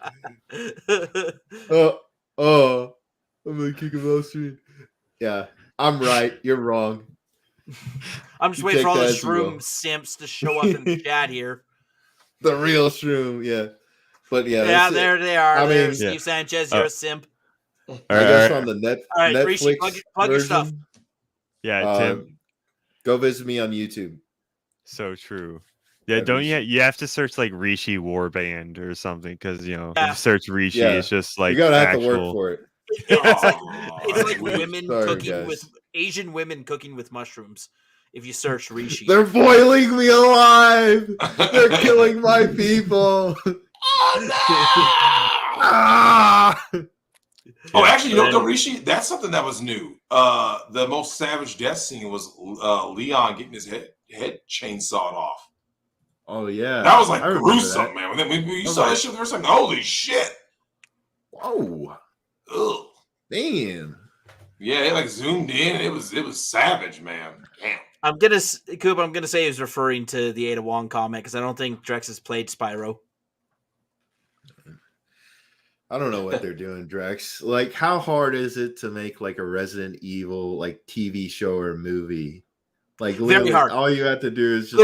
gonna kick a mushroom. Yeah, I'm right. You're wrong. I'm just waiting for all the shroom simps to show up in the chat here. The real shroom, yeah. But yeah, there they are. I mean, mean, Steve Sanchez, you're a simp. I guess on the Netflix Rishi, plug your stuff. Yeah, Tim. Go visit me on YouTube. So true. Yeah, don't you have to search like Rishi Warband or something because if you search Rishi, it's just like you gotta have to work for it. It's like women cooking with Asian women cooking with mushrooms. If you search Rishi, they're boiling me alive. They're killing my people. Oh, actually, you know, Rishi, that's something that was new. The most savage death scene was Leon getting his head chainsawed off. Oh yeah, that was like gruesome, man. When you saw that shit, there was like, holy shit! Whoa, ugh, damn. Yeah, it like zoomed in. It was savage, man. Damn. I'm gonna say he was referring to the Ada Wong comic because I don't think Drex has played Spyro. I don't know what they're doing, Drex. Like, how hard is it to make like a Resident Evil like TV show or movie? Like, literally, all you have to do is just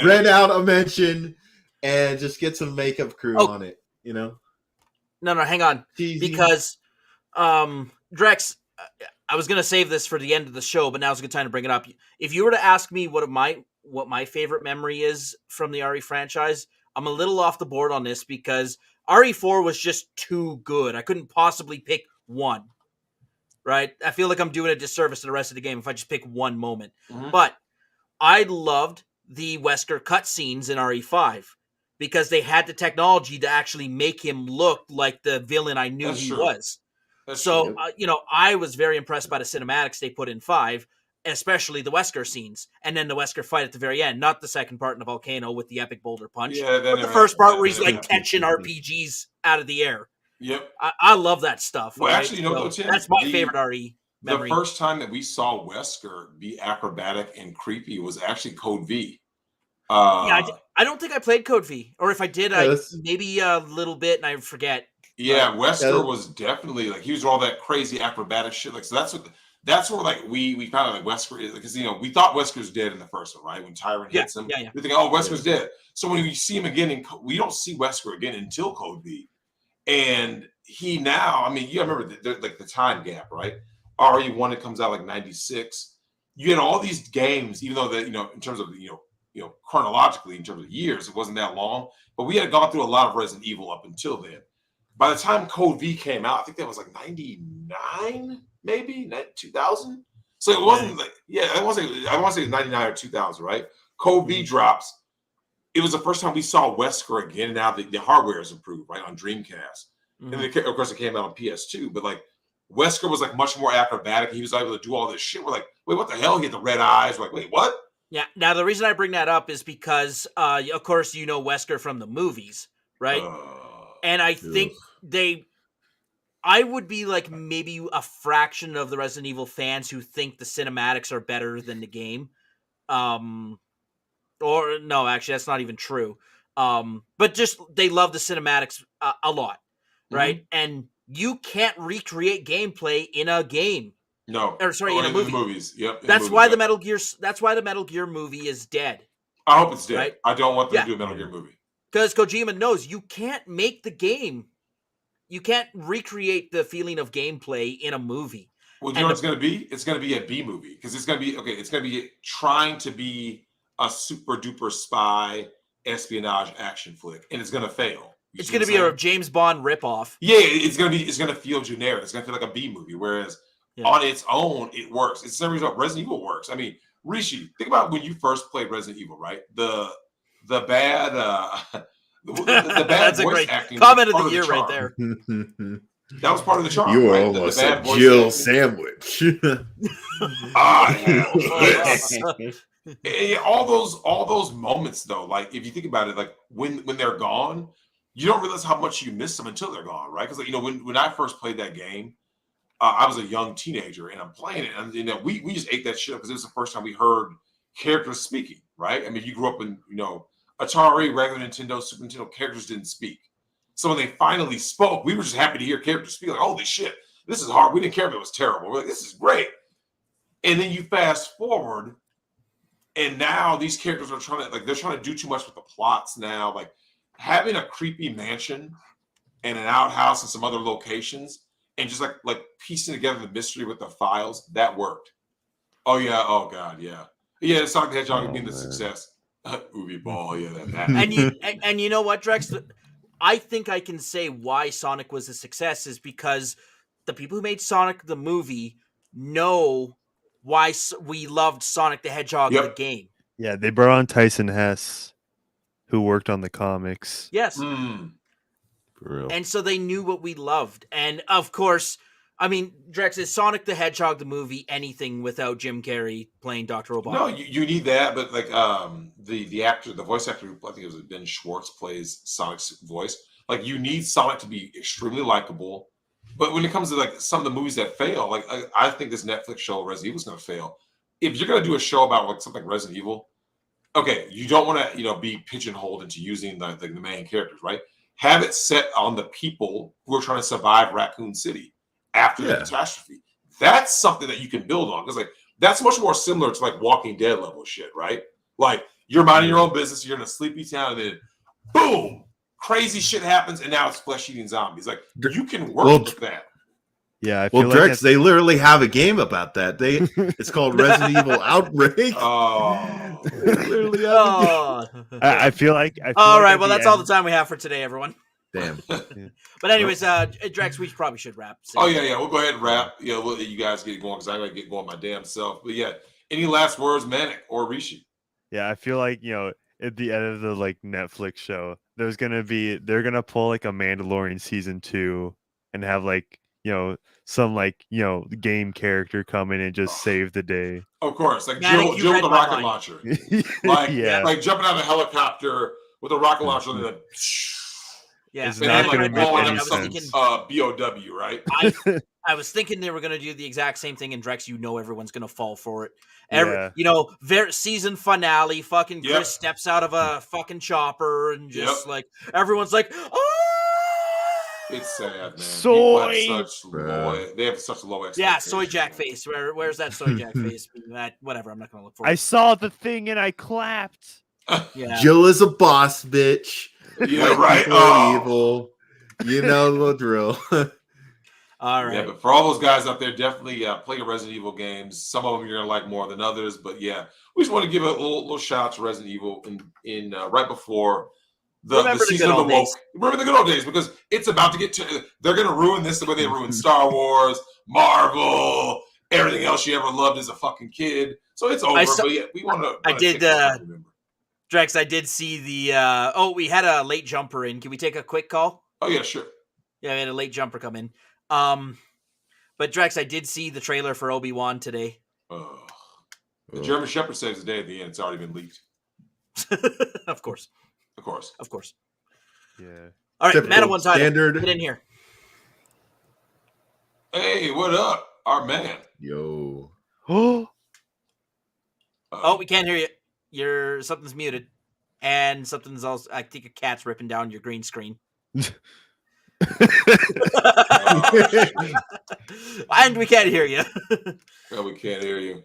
rent out a mansion and just get some makeup crew on it. You know? No, hang on, because Drex, I was gonna save this for the end of the show, but now's a good time to bring it up. If you were to ask me what my favorite memory is from the RE franchise, I'm a little off the board on this because RE4 was just too good. I couldn't possibly pick one. Right? I feel like I'm doing a disservice to the rest of the game if I just pick one moment. Mm-hmm. But I loved the Wesker cutscenes in RE5 because they had the technology to actually make him look like the villain I knew That's he true. was. That's So, true. I was very impressed by the cinematics they put in 5, especially the Wesker scenes, and then the Wesker fight at the very end. Not the second part in the volcano with the epic boulder punch, Yeah, but the first part where he's like catching RPGs out of the air. Yep. I love that stuff. Well, right? actually, you know, though, Tim, that's my favorite RE memory. The first time that we saw Wesker be acrobatic and creepy was actually Code V. I don't think I played Code V, or if I did, maybe a little bit, and I forget. Yeah, Wesker was definitely like he was all that crazy acrobatic shit. Like, so that's where like we found out like Wesker is, because we thought Wesker's dead in the first one, right? When Tyrant hits him, we think, oh, Wesker's dead. So when we see him again, we don't see Wesker again until Code V, and he now, I mean, you remember like the time gap, right? RE1, it comes out like 96. You had all these games, even though that in terms of chronologically, in terms of years, it wasn't that long, but we had gone through a lot of Resident Evil up until then. By the time Code V came out, I think that was like 99, maybe 2000. So it wasn't like, I want to say 99 or 2000, right? Code V drops. It was the first time we saw Wesker again. Now the hardware is improved, right, on Dreamcast, and then, of course it came out on PS2. But like Wesker was like much more acrobatic. He was able to do all this shit. We're like, wait, what the hell? He had the red eyes. We're like, wait, what? Yeah. Now the reason I bring that up is because, of course, Wesker from the movies, right? And I think I would be like maybe a fraction of the Resident Evil fans who think the cinematics are better than the game. Or no, actually, that's not even true. But just they love the cinematics a lot, right? And you can't recreate gameplay in a game. No, or sorry, in a movie. The movies. Yep. That's why the Metal Gear. That's why the Metal Gear movie is dead. I hope it's dead. Right? I don't want them to do a Metal Gear movie. Because Kojima knows you can't make the game. You can't recreate the feeling of gameplay in a movie. Well, do you know what it's going to be? It's going to be a B movie, because it's going to be It's going to be trying to be a super duper spy espionage action flick, and it's going to fail. It's going to be a James Bond ripoff. Yeah, it's going to feel generic. It's going to feel like a B movie, whereas on its own it works. It's the same reason Resident Evil works. I mean, Rishi, think about when you first played Resident Evil, right? The bad the bad That's voice a great acting comment of the year right there. That was part of the charm. You were right? almost the bad a voice Jill acting. sandwich. All those moments though, like if you think about it, like when they're gone, you don't realize how much you miss them until they're gone, right? Because when I first played that game, I was a young teenager and I'm playing it, and we just ate that shit up because it was the first time we heard characters speaking, right? I mean, you grew up in Atari, regular Nintendo, Super Nintendo, characters didn't speak. So when they finally spoke, we were just happy to hear characters speak. Like, holy shit, this is hard. We didn't care if it was terrible. We're like, this is great. And then you fast forward, and now these characters are trying to do too much with the plots now. Like having a creepy mansion and an outhouse and some other locations, and just like piecing together the mystery with the files, that worked. Oh yeah. Oh god. Yeah. Yeah. Sonic the Hedgehog being the success. Movie ball. Yeah. That. And you know what, Drex? I think I can say why Sonic was a success is because the people who made Sonic the movie know why we loved Sonic the Hedgehog the game. Yeah, they brought on Tyson Hess, who worked on the comics. Yes. For real. And so they knew what we loved. And of course, I mean, Drex, is Sonic the Hedgehog the movie anything without Jim Carrey playing Dr. Robotnik? No, you need that, but like the actor, the voice actor, I think it was Ben Schwartz, plays Sonic's voice. Like you need Sonic to be extremely likable. But when it comes to like some of the movies that fail, like I think this Netflix show Resident Evil is going to fail. If you're going to do a show about like something like Resident Evil, okay, you don't want to be pigeonholed into using the main characters, right? Have it set on the people who are trying to survive Raccoon City after the catastrophe. That's something that you can build on, because like that's much more similar to like Walking Dead level shit, right? Like you're minding your own business, you're in a sleepy town, and then boom, crazy shit happens, and now it's flesh-eating zombies. Like you can work with that. Yeah, I well, feel Drex, like they literally have a game about that. It's called Resident Evil Outbreak. Oh, literally I feel like. All right, well, that's all the time we have for today, everyone. Damn. But anyways, Drex, we probably should wrap. Oh yeah, we'll go ahead and wrap. Yeah, we'll let you guys get going because I gotta get going my damn self. But yeah, any last words, Manic or Rishi? Yeah, I feel like, at the end of the Netflix show, they're gonna pull like a Mandalorian season 2 and have some game character come in and just save the day. Of course, like Manic, you Jill with read a my rocket mind. launcher, like Yeah. like jumping out of a helicopter with a rocket launcher, and then Yeah, It's and not then gonna like make blowing any up some sense. BOW, right? I was thinking they were going to do the exact same thing in Drex. Everyone's going to fall for it. Yeah. Season finale, fucking Chris Yep. steps out of a fucking chopper and just everyone's like, oh! It's sad, man. People Soy! have such low. They have such low expectations. Yeah, soy jack face. Where's that soy jack face? Whatever, I'm not going to look for it. I saw the thing and I clapped. Yeah. Jill is a boss bitch. Yeah, White right. people are evil. You know the drill. All right. Yeah, but for all those guys out there, definitely play your Resident Evil games. Some of them you're gonna like more than others, but yeah, we just want to give a little shout out to Resident Evil in right before the season of the woke. Remember the good old days, because it's about to get to. They're gonna ruin this the way they ruined Star Wars, Marvel, everything else you ever loved as a fucking kid. So it's over. But yeah, we want to. I did. Drex, I did see the. We had a late jumper in. Can we take a quick call? Oh yeah, sure. Yeah, we had a late jumper come in. But Drex, I did see the trailer for Obi-Wan today. The German Shepherd saves the day at the end. It's already been leaked. Of course. Yeah. All right, Typical Madawan title. standard. Get in here. Hey, what up, our man? Yo. Oh, We can't hear you. Something's muted, and something's also. I think a cat's ripping down your green screen. And we can't hear you. No, we can't hear you.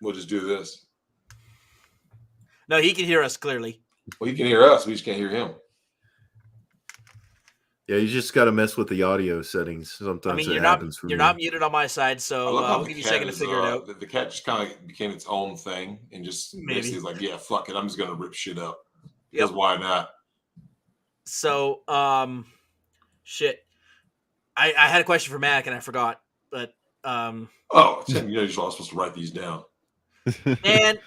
We'll just do this. No, he can hear us clearly. Well, he can hear us. We just can't hear him. Yeah, you just got to mess with the audio settings. Sometimes it happens for me. You're not muted on my side, I so love how we'll the give you a cat second to is, figure it out. The cat just kind of became its own thing and just basically is like, yeah, fuck it. I'm just going to rip shit up. Because why not? So, shit. I had a question for Mac and I forgot, but Tim, you're supposed to write these down. And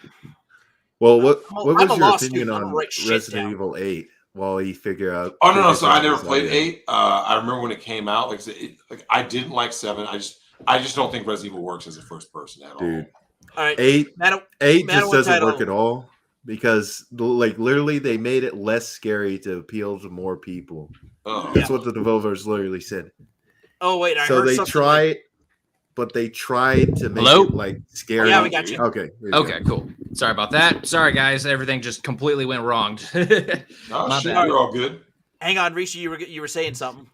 well, what I'm a was law your student. opinion I'm gonna on write shit Resident down. Evil 8 while you figure out? Oh no! So I never his played audio? 8. I remember when it came out. Like I said, I didn't like 7. I just don't think Resident Evil works as a first person at all. Dude. All right, 8 just doesn't work title. at all because literally they made it less scary to appeal to more people. Oh. That's what the developers literally said. Oh wait, I So heard they something. tried, but they tried to make Hello? it like scary. Yeah, we got you. Okay. Okay, cool. Sorry about that. Sorry, guys. Everything just completely went wrong. Oh My shit, bad. you're all good. Hang on, Rishi, you were saying something.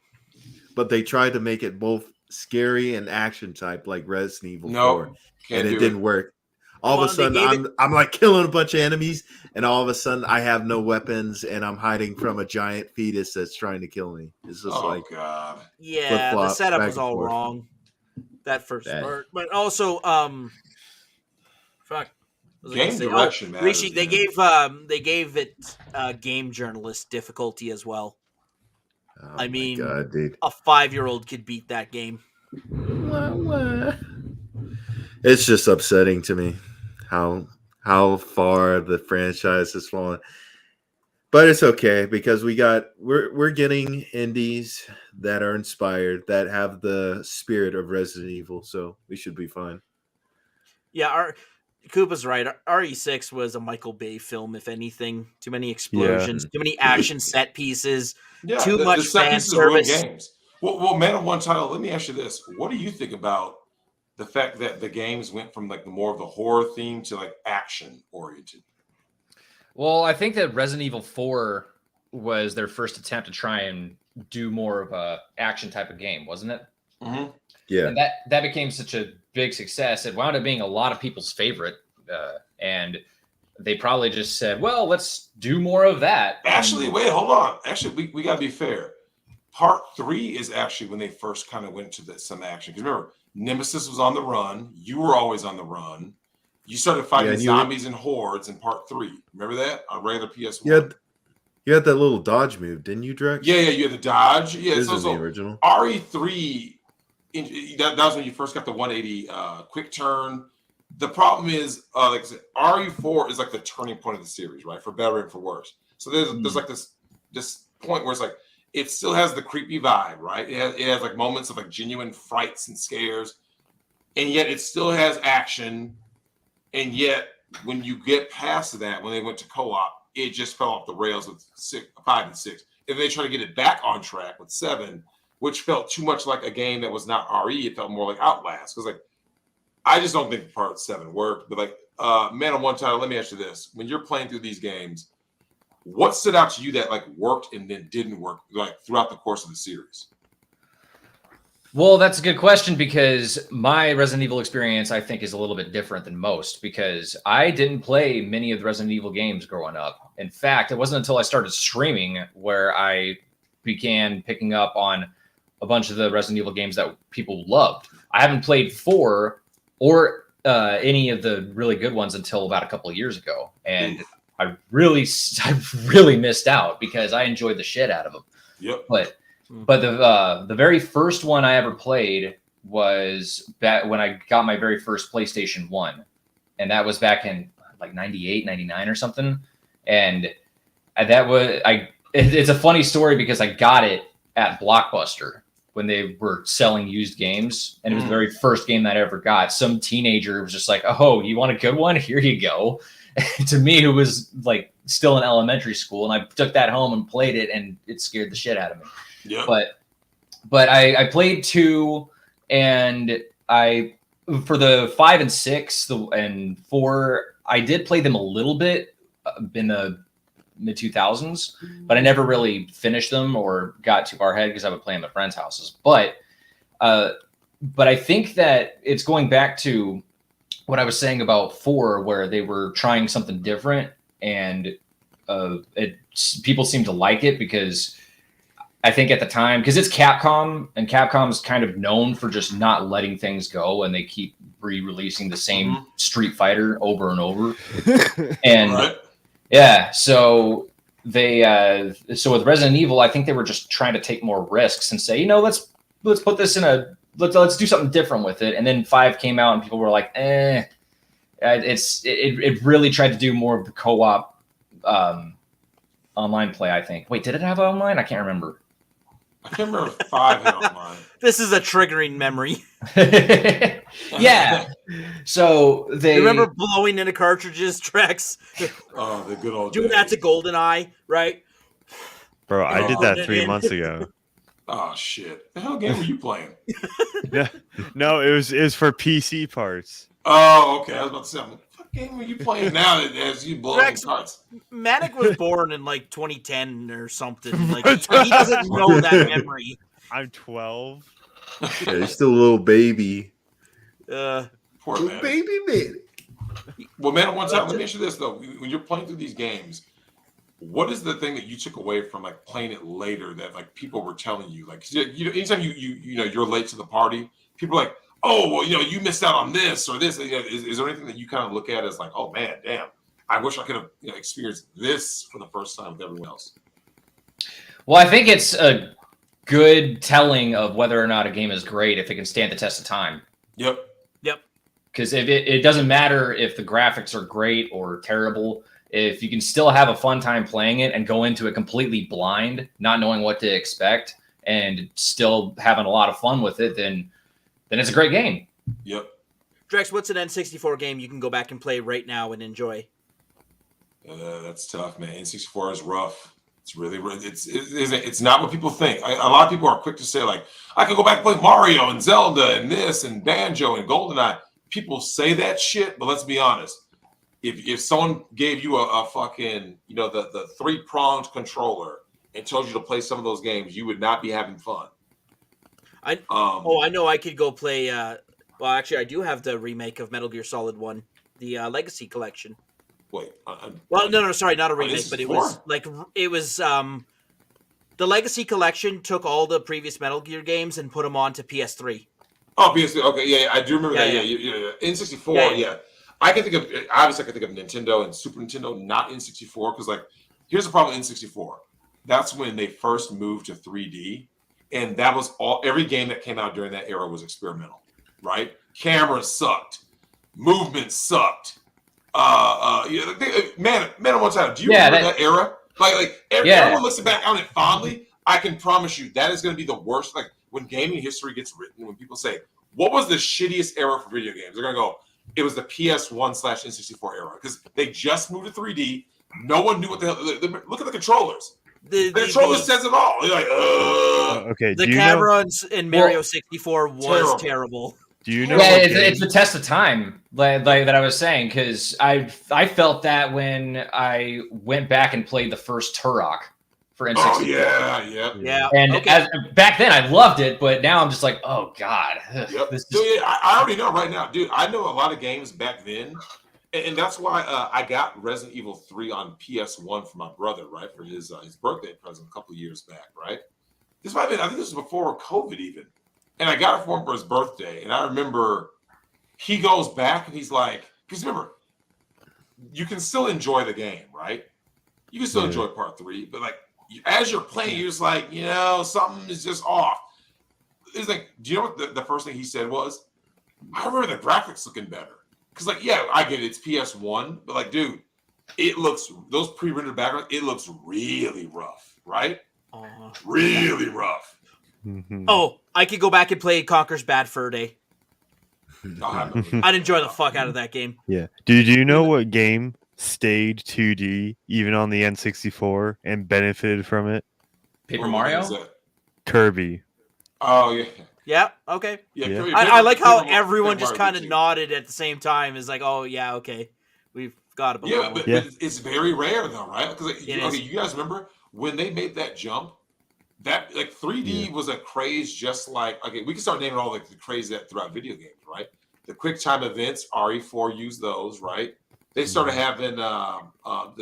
But they tried to make it both scary and action type like Resident Evil No, 4, can't and do it didn't work. All Come of a on, they sudden, gave I'm like killing a bunch of enemies, and all of a sudden, I have no weapons, and I'm hiding from a giant fetus that's trying to kill me. It's just Oh god. Yeah, flip-flop, the setup back was and all forth. wrong. That first Bad. part, but also, fuck. What was I Game gonna say? direction matters, Rishi, they man. gave it game journalist difficulty as well. Oh I mean, my God, dude. a 5-year-old could beat that game. It's just upsetting to me how far the franchise has fallen. But it's okay because we're getting indies that are inspired, that have the spirit of Resident Evil, so we should be fine. Yeah, Koopa's right. RE6 was a Michael Bay film, if anything. Too many explosions, too many action set pieces, Yeah, too the much set fan pieces ruin service. games. Well, Man of One title. Let me ask you this: what do you think about the fact that the games went from like the more of the horror theme to like action oriented? Well, I think that Resident Evil 4 was their first attempt to try and do more of a action type of game, wasn't it? Mm-hmm. Yeah. And that became such a big success. It wound up being a lot of people's favorite. And they probably just said, well, let's do more of that. Actually, wait, hold on. Actually, we got to be fair. Part 3 is actually when they first kind of went to some action. Because remember, Nemesis was on the run. You were always on the run. You started fighting zombies and hordes in Part 3. Remember that on regular PS1? You had that little dodge move, didn't you, Drex? Yeah, you had the dodge. Yeah, This is the original. RE3, that was when you first got the 180 quick turn. the problem is, like I said, RE4 is like the turning point of the series, right? For better and for worse. So there's like this point where it's like it still has the creepy vibe, right? It has like moments of like genuine frights and scares, and yet it still has action. And yet, when you get past that, when they went to co-op, it just fell off the rails with 5 and 6. And they try to get it back on track with 7, which felt too much like a game that was not RE. It felt more like Outlast. Because like, I just don't think part 7 worked. But like, Man on One Title, let me ask you this: when you're playing through these games, what stood out to you that like worked and then didn't work like throughout the course of the series? Well, that's a good question because my Resident Evil experience, I think, is a little bit different than most because I didn't play many of the Resident Evil games growing up. In fact, it wasn't until I started streaming where I began picking up on a bunch of the Resident Evil games that people loved. I haven't played 4 or any of the really good ones until about a couple of years ago. And I really missed out because I enjoyed the shit out of them. Yep. But the very first one I ever played was back when I got my very first PlayStation 1. And that was back in like 98, 99 or something. And that was it's a funny story because I got it at Blockbuster when they were selling used games. And it was the very first game that I ever got. Some teenager was just like, "Oh, you want a good one? Here you go." To me, who was like still in elementary school. And I took that home and played it and it scared the shit out of me. Yeah. But I played 2 and for the 5 and 6 and 4, I did play them a little bit in the mid 2000s, but I never really finished them or got too far ahead because I would play them at friends' houses. But I think that it's going back to what I was saying about 4, where they were trying something different and people seem to like it because I think at the time, because it's Capcom, and Capcom's kind of known for just not letting things go, and they keep re-releasing the same Street Fighter over and over. And yeah, so so with Resident Evil, I think they were just trying to take more risks and say, let's put this in let's do something different with it. And then 5 came out, and people were like, it really tried to do more of the co-op online play. I think. Wait, did it have online? I can't remember. I can't remember if 5 had online. This is a triggering memory. Yeah. So they remember blowing into cartridges, Drex. Oh, the good old doing days. that to GoldenEye, right? Bro, I did that 3 months ago. Oh shit! The hell game were you playing? No, it was for PC parts. Oh, okay. I was about to say, what game were you playing now that as you blowing Drex, carts? Manic was born in like 2010 or something. Like he doesn't know that memory. I'm 12. Yeah, you're still a little baby. Poor man. Baby man. Well, man, one time, let me ask you this though: when you're playing through these games, what is the thing that you took away from like playing it later that like people were telling you? Like, anytime you're late to the party, people are like, "Oh, well, you missed out on this or this." Is there anything that you kind of look at as like, "Oh man, damn, I wish I could have experienced this for the first time with everyone else"? Well, I think it's a good telling of whether or not a game is great if it can stand the test of time. Yep. Because if it doesn't matter if the graphics are great or terrible, if you can still have a fun time playing it and go into it completely blind, not knowing what to expect, and still having a lot of fun with it, then it's a great game. Yep. Drex, what's an N64 game you can go back and play right now and enjoy? That's tough, man. N64 is rough. It's really, it's not what people think. A lot of people are quick to say like, I could go back and play Mario and Zelda and this and Banjo and GoldenEye. People say that shit, but let's be honest. If someone gave you a fucking, the 3-pronged controller and told you to play some of those games, you would not be having fun. I know I could go play. Well, actually, I do have the remake of Metal Gear Solid 1, the Legacy Collection. Wait. Well, no, sorry, not a remake, but it was N64? The Legacy Collection took all the previous Metal Gear games and put them onto PS3. Oh, PS3. Okay, yeah, I do remember that. Yeah. N64, yeah. I can think of Nintendo and Super Nintendo, not N64, because here's the problem with N64. That's when they first moved to 3D, and that was every game that came out during that era was experimental, right? Cameras sucked. movement sucked. Man on one time. Do you remember that era? Everyone looks back on it fondly. I can promise you that is going to be the worst. Like when gaming history gets written, when people say, "What was the shittiest era for video games?" They're going to go, "It was the PS1/N64 era," because they just moved to 3D. No one knew what the hell. Look at the controllers. The controller says it all. You're like, okay. The camera in Mario 64 was terrible. Do you know? Yeah, it's the test of time, like that I was saying, because I felt that when I went back and played the first Turok for N64. Oh yeah. And back then I loved it, but now I'm just like, oh god. Yep. I already know right now, dude. I know a lot of games back then, and that's why I got Resident Evil 3 on PS1 for my brother, right, for his birthday present a couple of years back, right. This might have been, I think this was before COVID even. And I got it for him for his birthday. And I remember he goes back and he's like, because remember, you can still enjoy the game, right? You can still enjoy part 3, but like as you're playing, you're just like, something is just off. It's like, do you know what the first thing he said was? I remember the graphics looking better. Because like, yeah, I get it, it's PS1, but like, dude, it looks, those pre-rendered backgrounds, it looks really rough, right? Really rough. Mm-hmm. Oh, I could go back and play Conker's Bad Fur Day. I'd enjoy the fuck out of that game. Yeah. Do you know what game stayed 2D even on the N64 and benefited from it? Paper Mario? Kirby. Oh yeah. Yeah. Okay. Yeah. I like how everyone just kind of nodded at the same time. Is like, oh yeah, okay, we've got about that. But it's very rare though, right? Because you guys remember when they made that jump? That like 3D was a craze, just like we can start naming all like the craze that throughout video games, right? The quick time events, RE4 used those, right? They started having a lot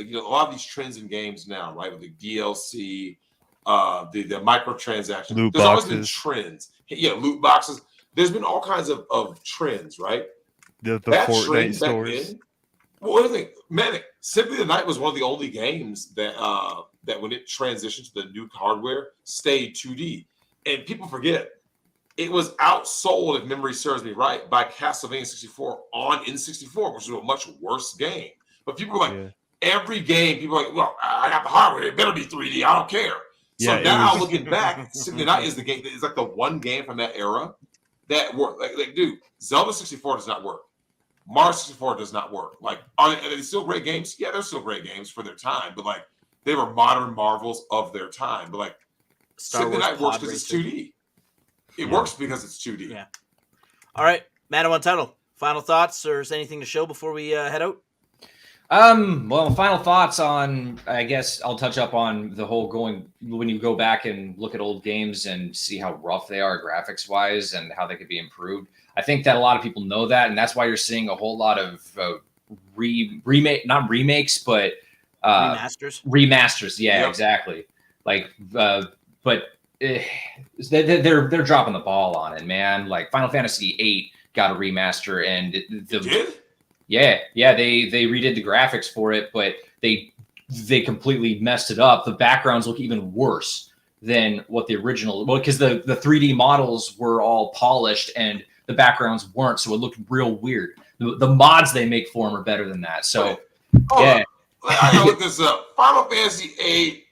of these trends in games now, right? With the DLC, the microtransactions. Loot There's always been boxes. trends. Yeah, loot boxes. There's been all kinds of trends, right? The that Fortnite trend stores. back then, well, man, Simply the Night was one of the only games that that when it transitioned to the new hardware stayed 2D. And people forget it was outsold, if memory serves me right, by Castlevania 64 on N64, which was a much worse game. But people were like, every game, people were like, well, I got the hardware, it better be 3D, I don't care. So now looking back, Simply Night is the game. It's like the one game from that era that worked. Like, dude, Zelda 64 does not work. Mario 64 does not work. Like, are they still great games? Yeah, they're still great games for their time, but like they were modern marvels of their time. But like Simply Night works because it's 2D. It works because it's 2D. Yeah. All right, Madam Untitled. Final thoughts, or is there anything to show before we head out? Well, final thoughts on, I guess I'll touch up on the whole when you go back and look at old games and see how rough they are graphics wise and how they could be improved. I think that a lot of people know that, and that's why you're seeing a whole lot of not remakes, but remasters. Yeah, exactly. Like, but they're dropping the ball on it, man. Like Final Fantasy VIII got a remaster, and they redid the graphics for it, but they completely messed it up. The backgrounds look even worse than what the original. Well, because the 3D models were all polished and the backgrounds weren't, so it looked real weird. The mods they make for them are better than that. So, I gotta look this up. Final Fantasy VIII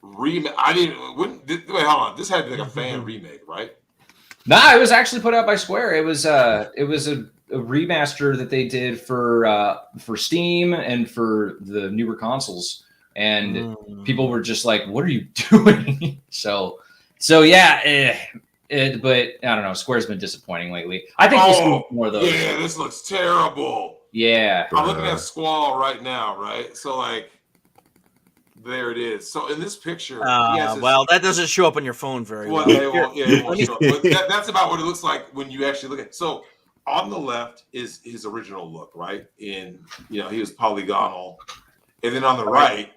remake. Wait, hold on. This had to be like a fan remake, right? Nah, it was actually put out by Square. It was a remaster that they did for Steam and for the newer consoles, and people were just like, "What are you doing?" so yeah. But I don't know. Square's been disappointing lately. I think we'll see more of those. Yeah, this looks terrible. Yeah, I'm looking at Squall right now, right? So like, there it is. So in this picture, well, that doesn't show up on your phone very well. It won't show up. But that's about what it looks like when you actually look at it. So on the left is his original look, right? He was polygonal, and then on the right,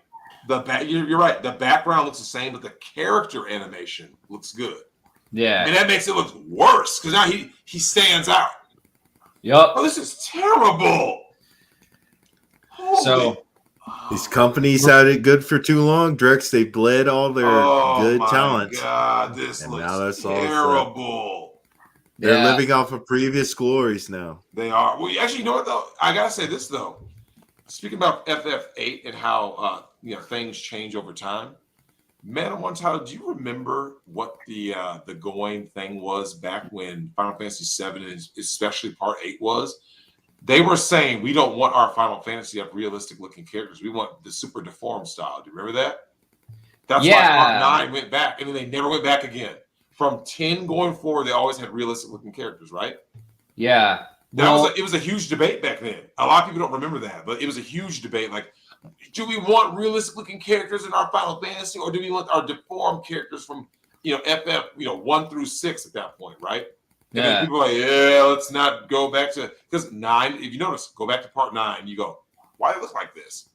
you're right. The background looks the same, but the character animation looks good. Yeah, and that makes it look worse because now he stands out. Yep. Oh, this is terrible. So these companies sounded good for too long. Drex, they bled all their good talent. God, this looks terrible. They're Yeah. living off of previous glories now. They are. Well, actually, you know what though? I gotta say this though. Speaking about FF8 and how things change over time. Man, on one title, do you remember what the going thing was back when Final Fantasy VII, and especially Part 8 was? They were saying we don't want our Final Fantasy to have realistic looking characters. We want the super deformed style. Do you remember that? That's why Part 9 went back, and then they never went back again. From 10 going forward, they always had realistic looking characters, right? Yeah. It was a huge debate back then. A lot of people don't remember that, but it was a huge debate. Like, do we want realistic looking characters in our Final Fantasy, or do we want our deformed characters from FF 1 through 6 at that point, right? And then people are like, yeah, let's not go back to, because 9. If you notice, go back to Part 9, you go, why do they look like this?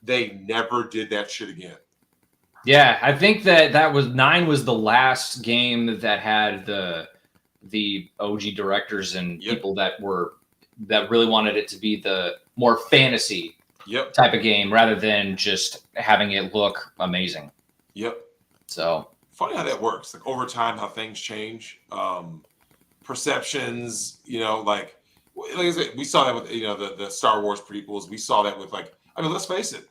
They never did that shit again. Yeah, I think that was 9 was the last game that had the OG directors and people that really wanted it to be the more fantasy type of game rather than just having it look amazing. Yep. So funny how that works. Like over time, how things change, perceptions. Like I said, we saw that with the Star Wars prequels. We saw that with let's face it.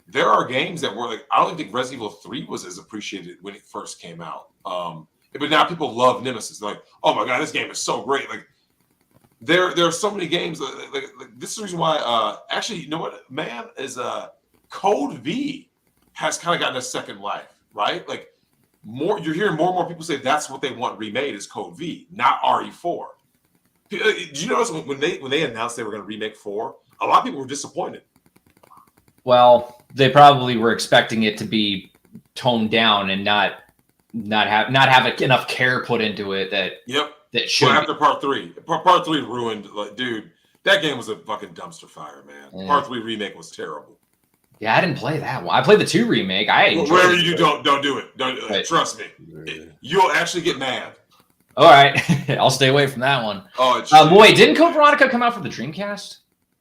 There are games that were I don't think Resident Evil 3 was as appreciated when it first came out. But now people love Nemesis. They're like, oh my god, this game is so great. Like there are so many games. Like this is the reason why. Actually, you know what, man, is Code V has kind of gotten a second life, right? Like you're hearing more and more people say that's what they want remade is Code V, not RE4. Did you notice when they announced they were going to remake 4? A lot of people were disappointed. Well, they probably were expecting it to be toned down and not have enough care put into it that should. Well, after Part 3, Part 3 ruined. Like, dude, that game was a fucking dumpster fire, man. Yeah. Part 3 remake was terrible. Yeah, I didn't play that one. I played the 2 remake. Whatever you do, don't do it. Don't trust me. You'll actually get mad. All right, I'll stay away from that one. Wait, didn't Code Veronica come out for the Dreamcast?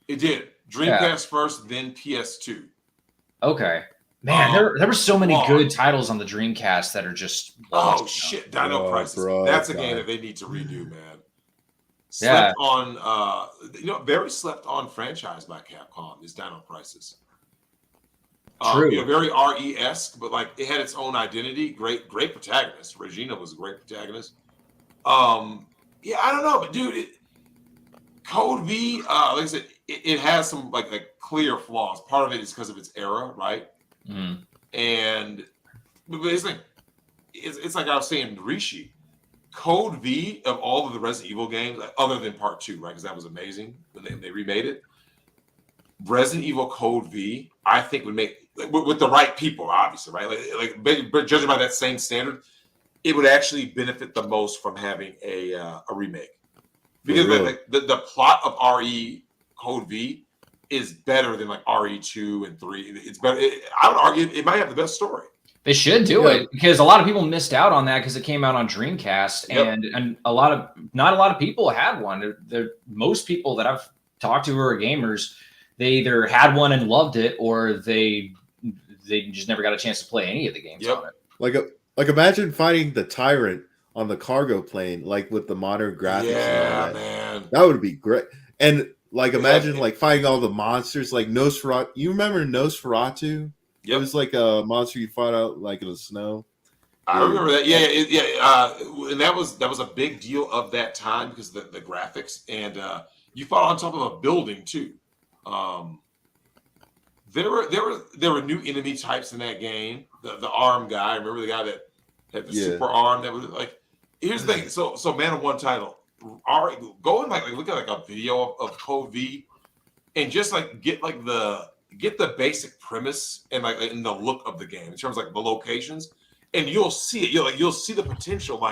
It did. Dreamcast first, then PS2. Okay. Man, there were so many good titles on the Dreamcast that are just shit, Dino Crisis. That's a game that they need to redo, man. Slept on very slept on franchise by Capcom is Dino Crisis. True. Very RE-esque, but it had its own identity. Great protagonist. Regina was a great protagonist. I don't know, but dude, Code V, like I said, it has some clear flaws. Part of it is because of its era, right? And it's like I was saying, Rishi, Code V of all of the Resident Evil games, other than Part 2, right? Because that was amazing when they remade it. Resident Evil Code V, I think would make with the right people, obviously, right? But judging by that same standard, it would actually benefit the most from having a remake. Because the plot of RE Code V is better than RE2 and 3. It's better. I would argue it might have the best story. They should do it because a lot of people missed out on that because it came out on Dreamcast, and not a lot of people had one. Most people that I've talked to who are gamers, they either had one and loved it, or they just never got a chance to play any of the games on it. Like imagine fighting the Tyrant on the cargo plane, with the modern graphics. Yeah, man, that would be great. And imagine fighting all the monsters, like Nosferatu. You remember Nosferatu? It was a monster you fought out in the snow. I remember that. Yeah. And that was a big deal of that time because of the graphics, and you fought on top of a building too. There were new enemy types in that game. The arm guy. Remember the guy that had the super arm that was Here's the thing. So Man of One title. Go and look at a video of Code V, and just get the basic premise and in the look of the game in terms of the locations, and you'll see it. You'll see the potential.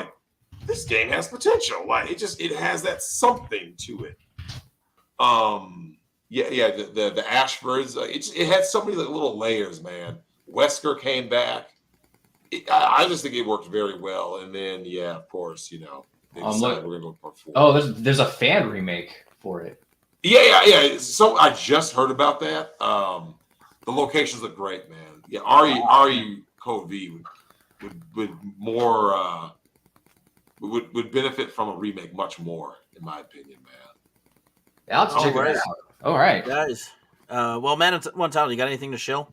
This game has potential. It has that something to it. The Ashfords. It had so many little layers, man. Wesker came back. I just think it worked very well. And then, of course, they decided we're gonna go Part 4. Oh, there's a fan remake for it. Yeah. So I just heard about that. The locations look great, man. Yeah, RE Code V would more would benefit from a remake much more, in my opinion, man. Yeah, I'll have to check Alright. it out. All right. Guys, well, man, one time, you got anything to shill?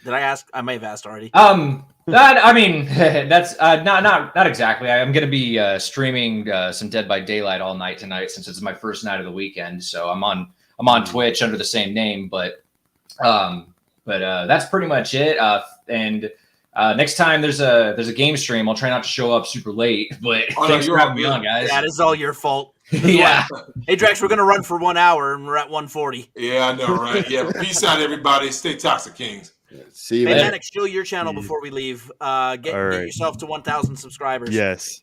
Did I ask? I may have asked already. That I mean, that's not exactly. I'm gonna be streaming some Dead by Daylight all night tonight since it's my first night of the weekend. So I'm on Twitch under the same name, but that's pretty much it. And next time there's a game stream, I'll try not to show up super late. But thanks for having me on, guys. That is all your fault. Yeah. Hey, Drex, we're gonna run for 1 hour, and we're at 1:40. Yeah, I know, right? Yeah, peace out, everybody. Stay toxic, Kings. See you Hey, later. Maddox, show your channel before we leave. Get yourself to 1,000 subscribers. Yes.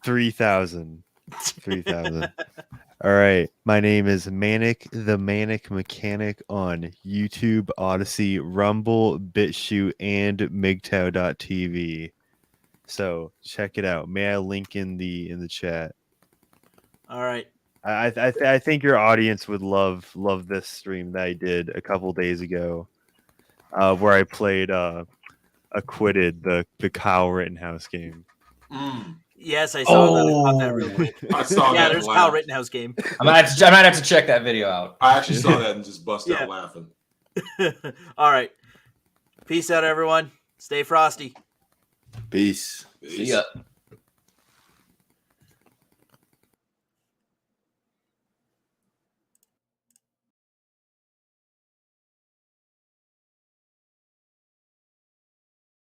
3,000. 3,000. All right. My name is Manic the Manic Mechanic on YouTube, Odyssey, Rumble, BitChute, and Migtown.tv. So check it out. May I link in the chat? All right. I think your audience would love this stream that I did a couple days ago, where I played Acquitted, the Kyle Rittenhouse game. Yes, I saw that. I thought that real quick. I saw Yeah, that. there's and Kyle laughed. Rittenhouse game. I might have to check that video out. I actually saw that and just busted Yeah. out laughing. All right. Peace out, everyone. Stay frosty. Peace. See ya.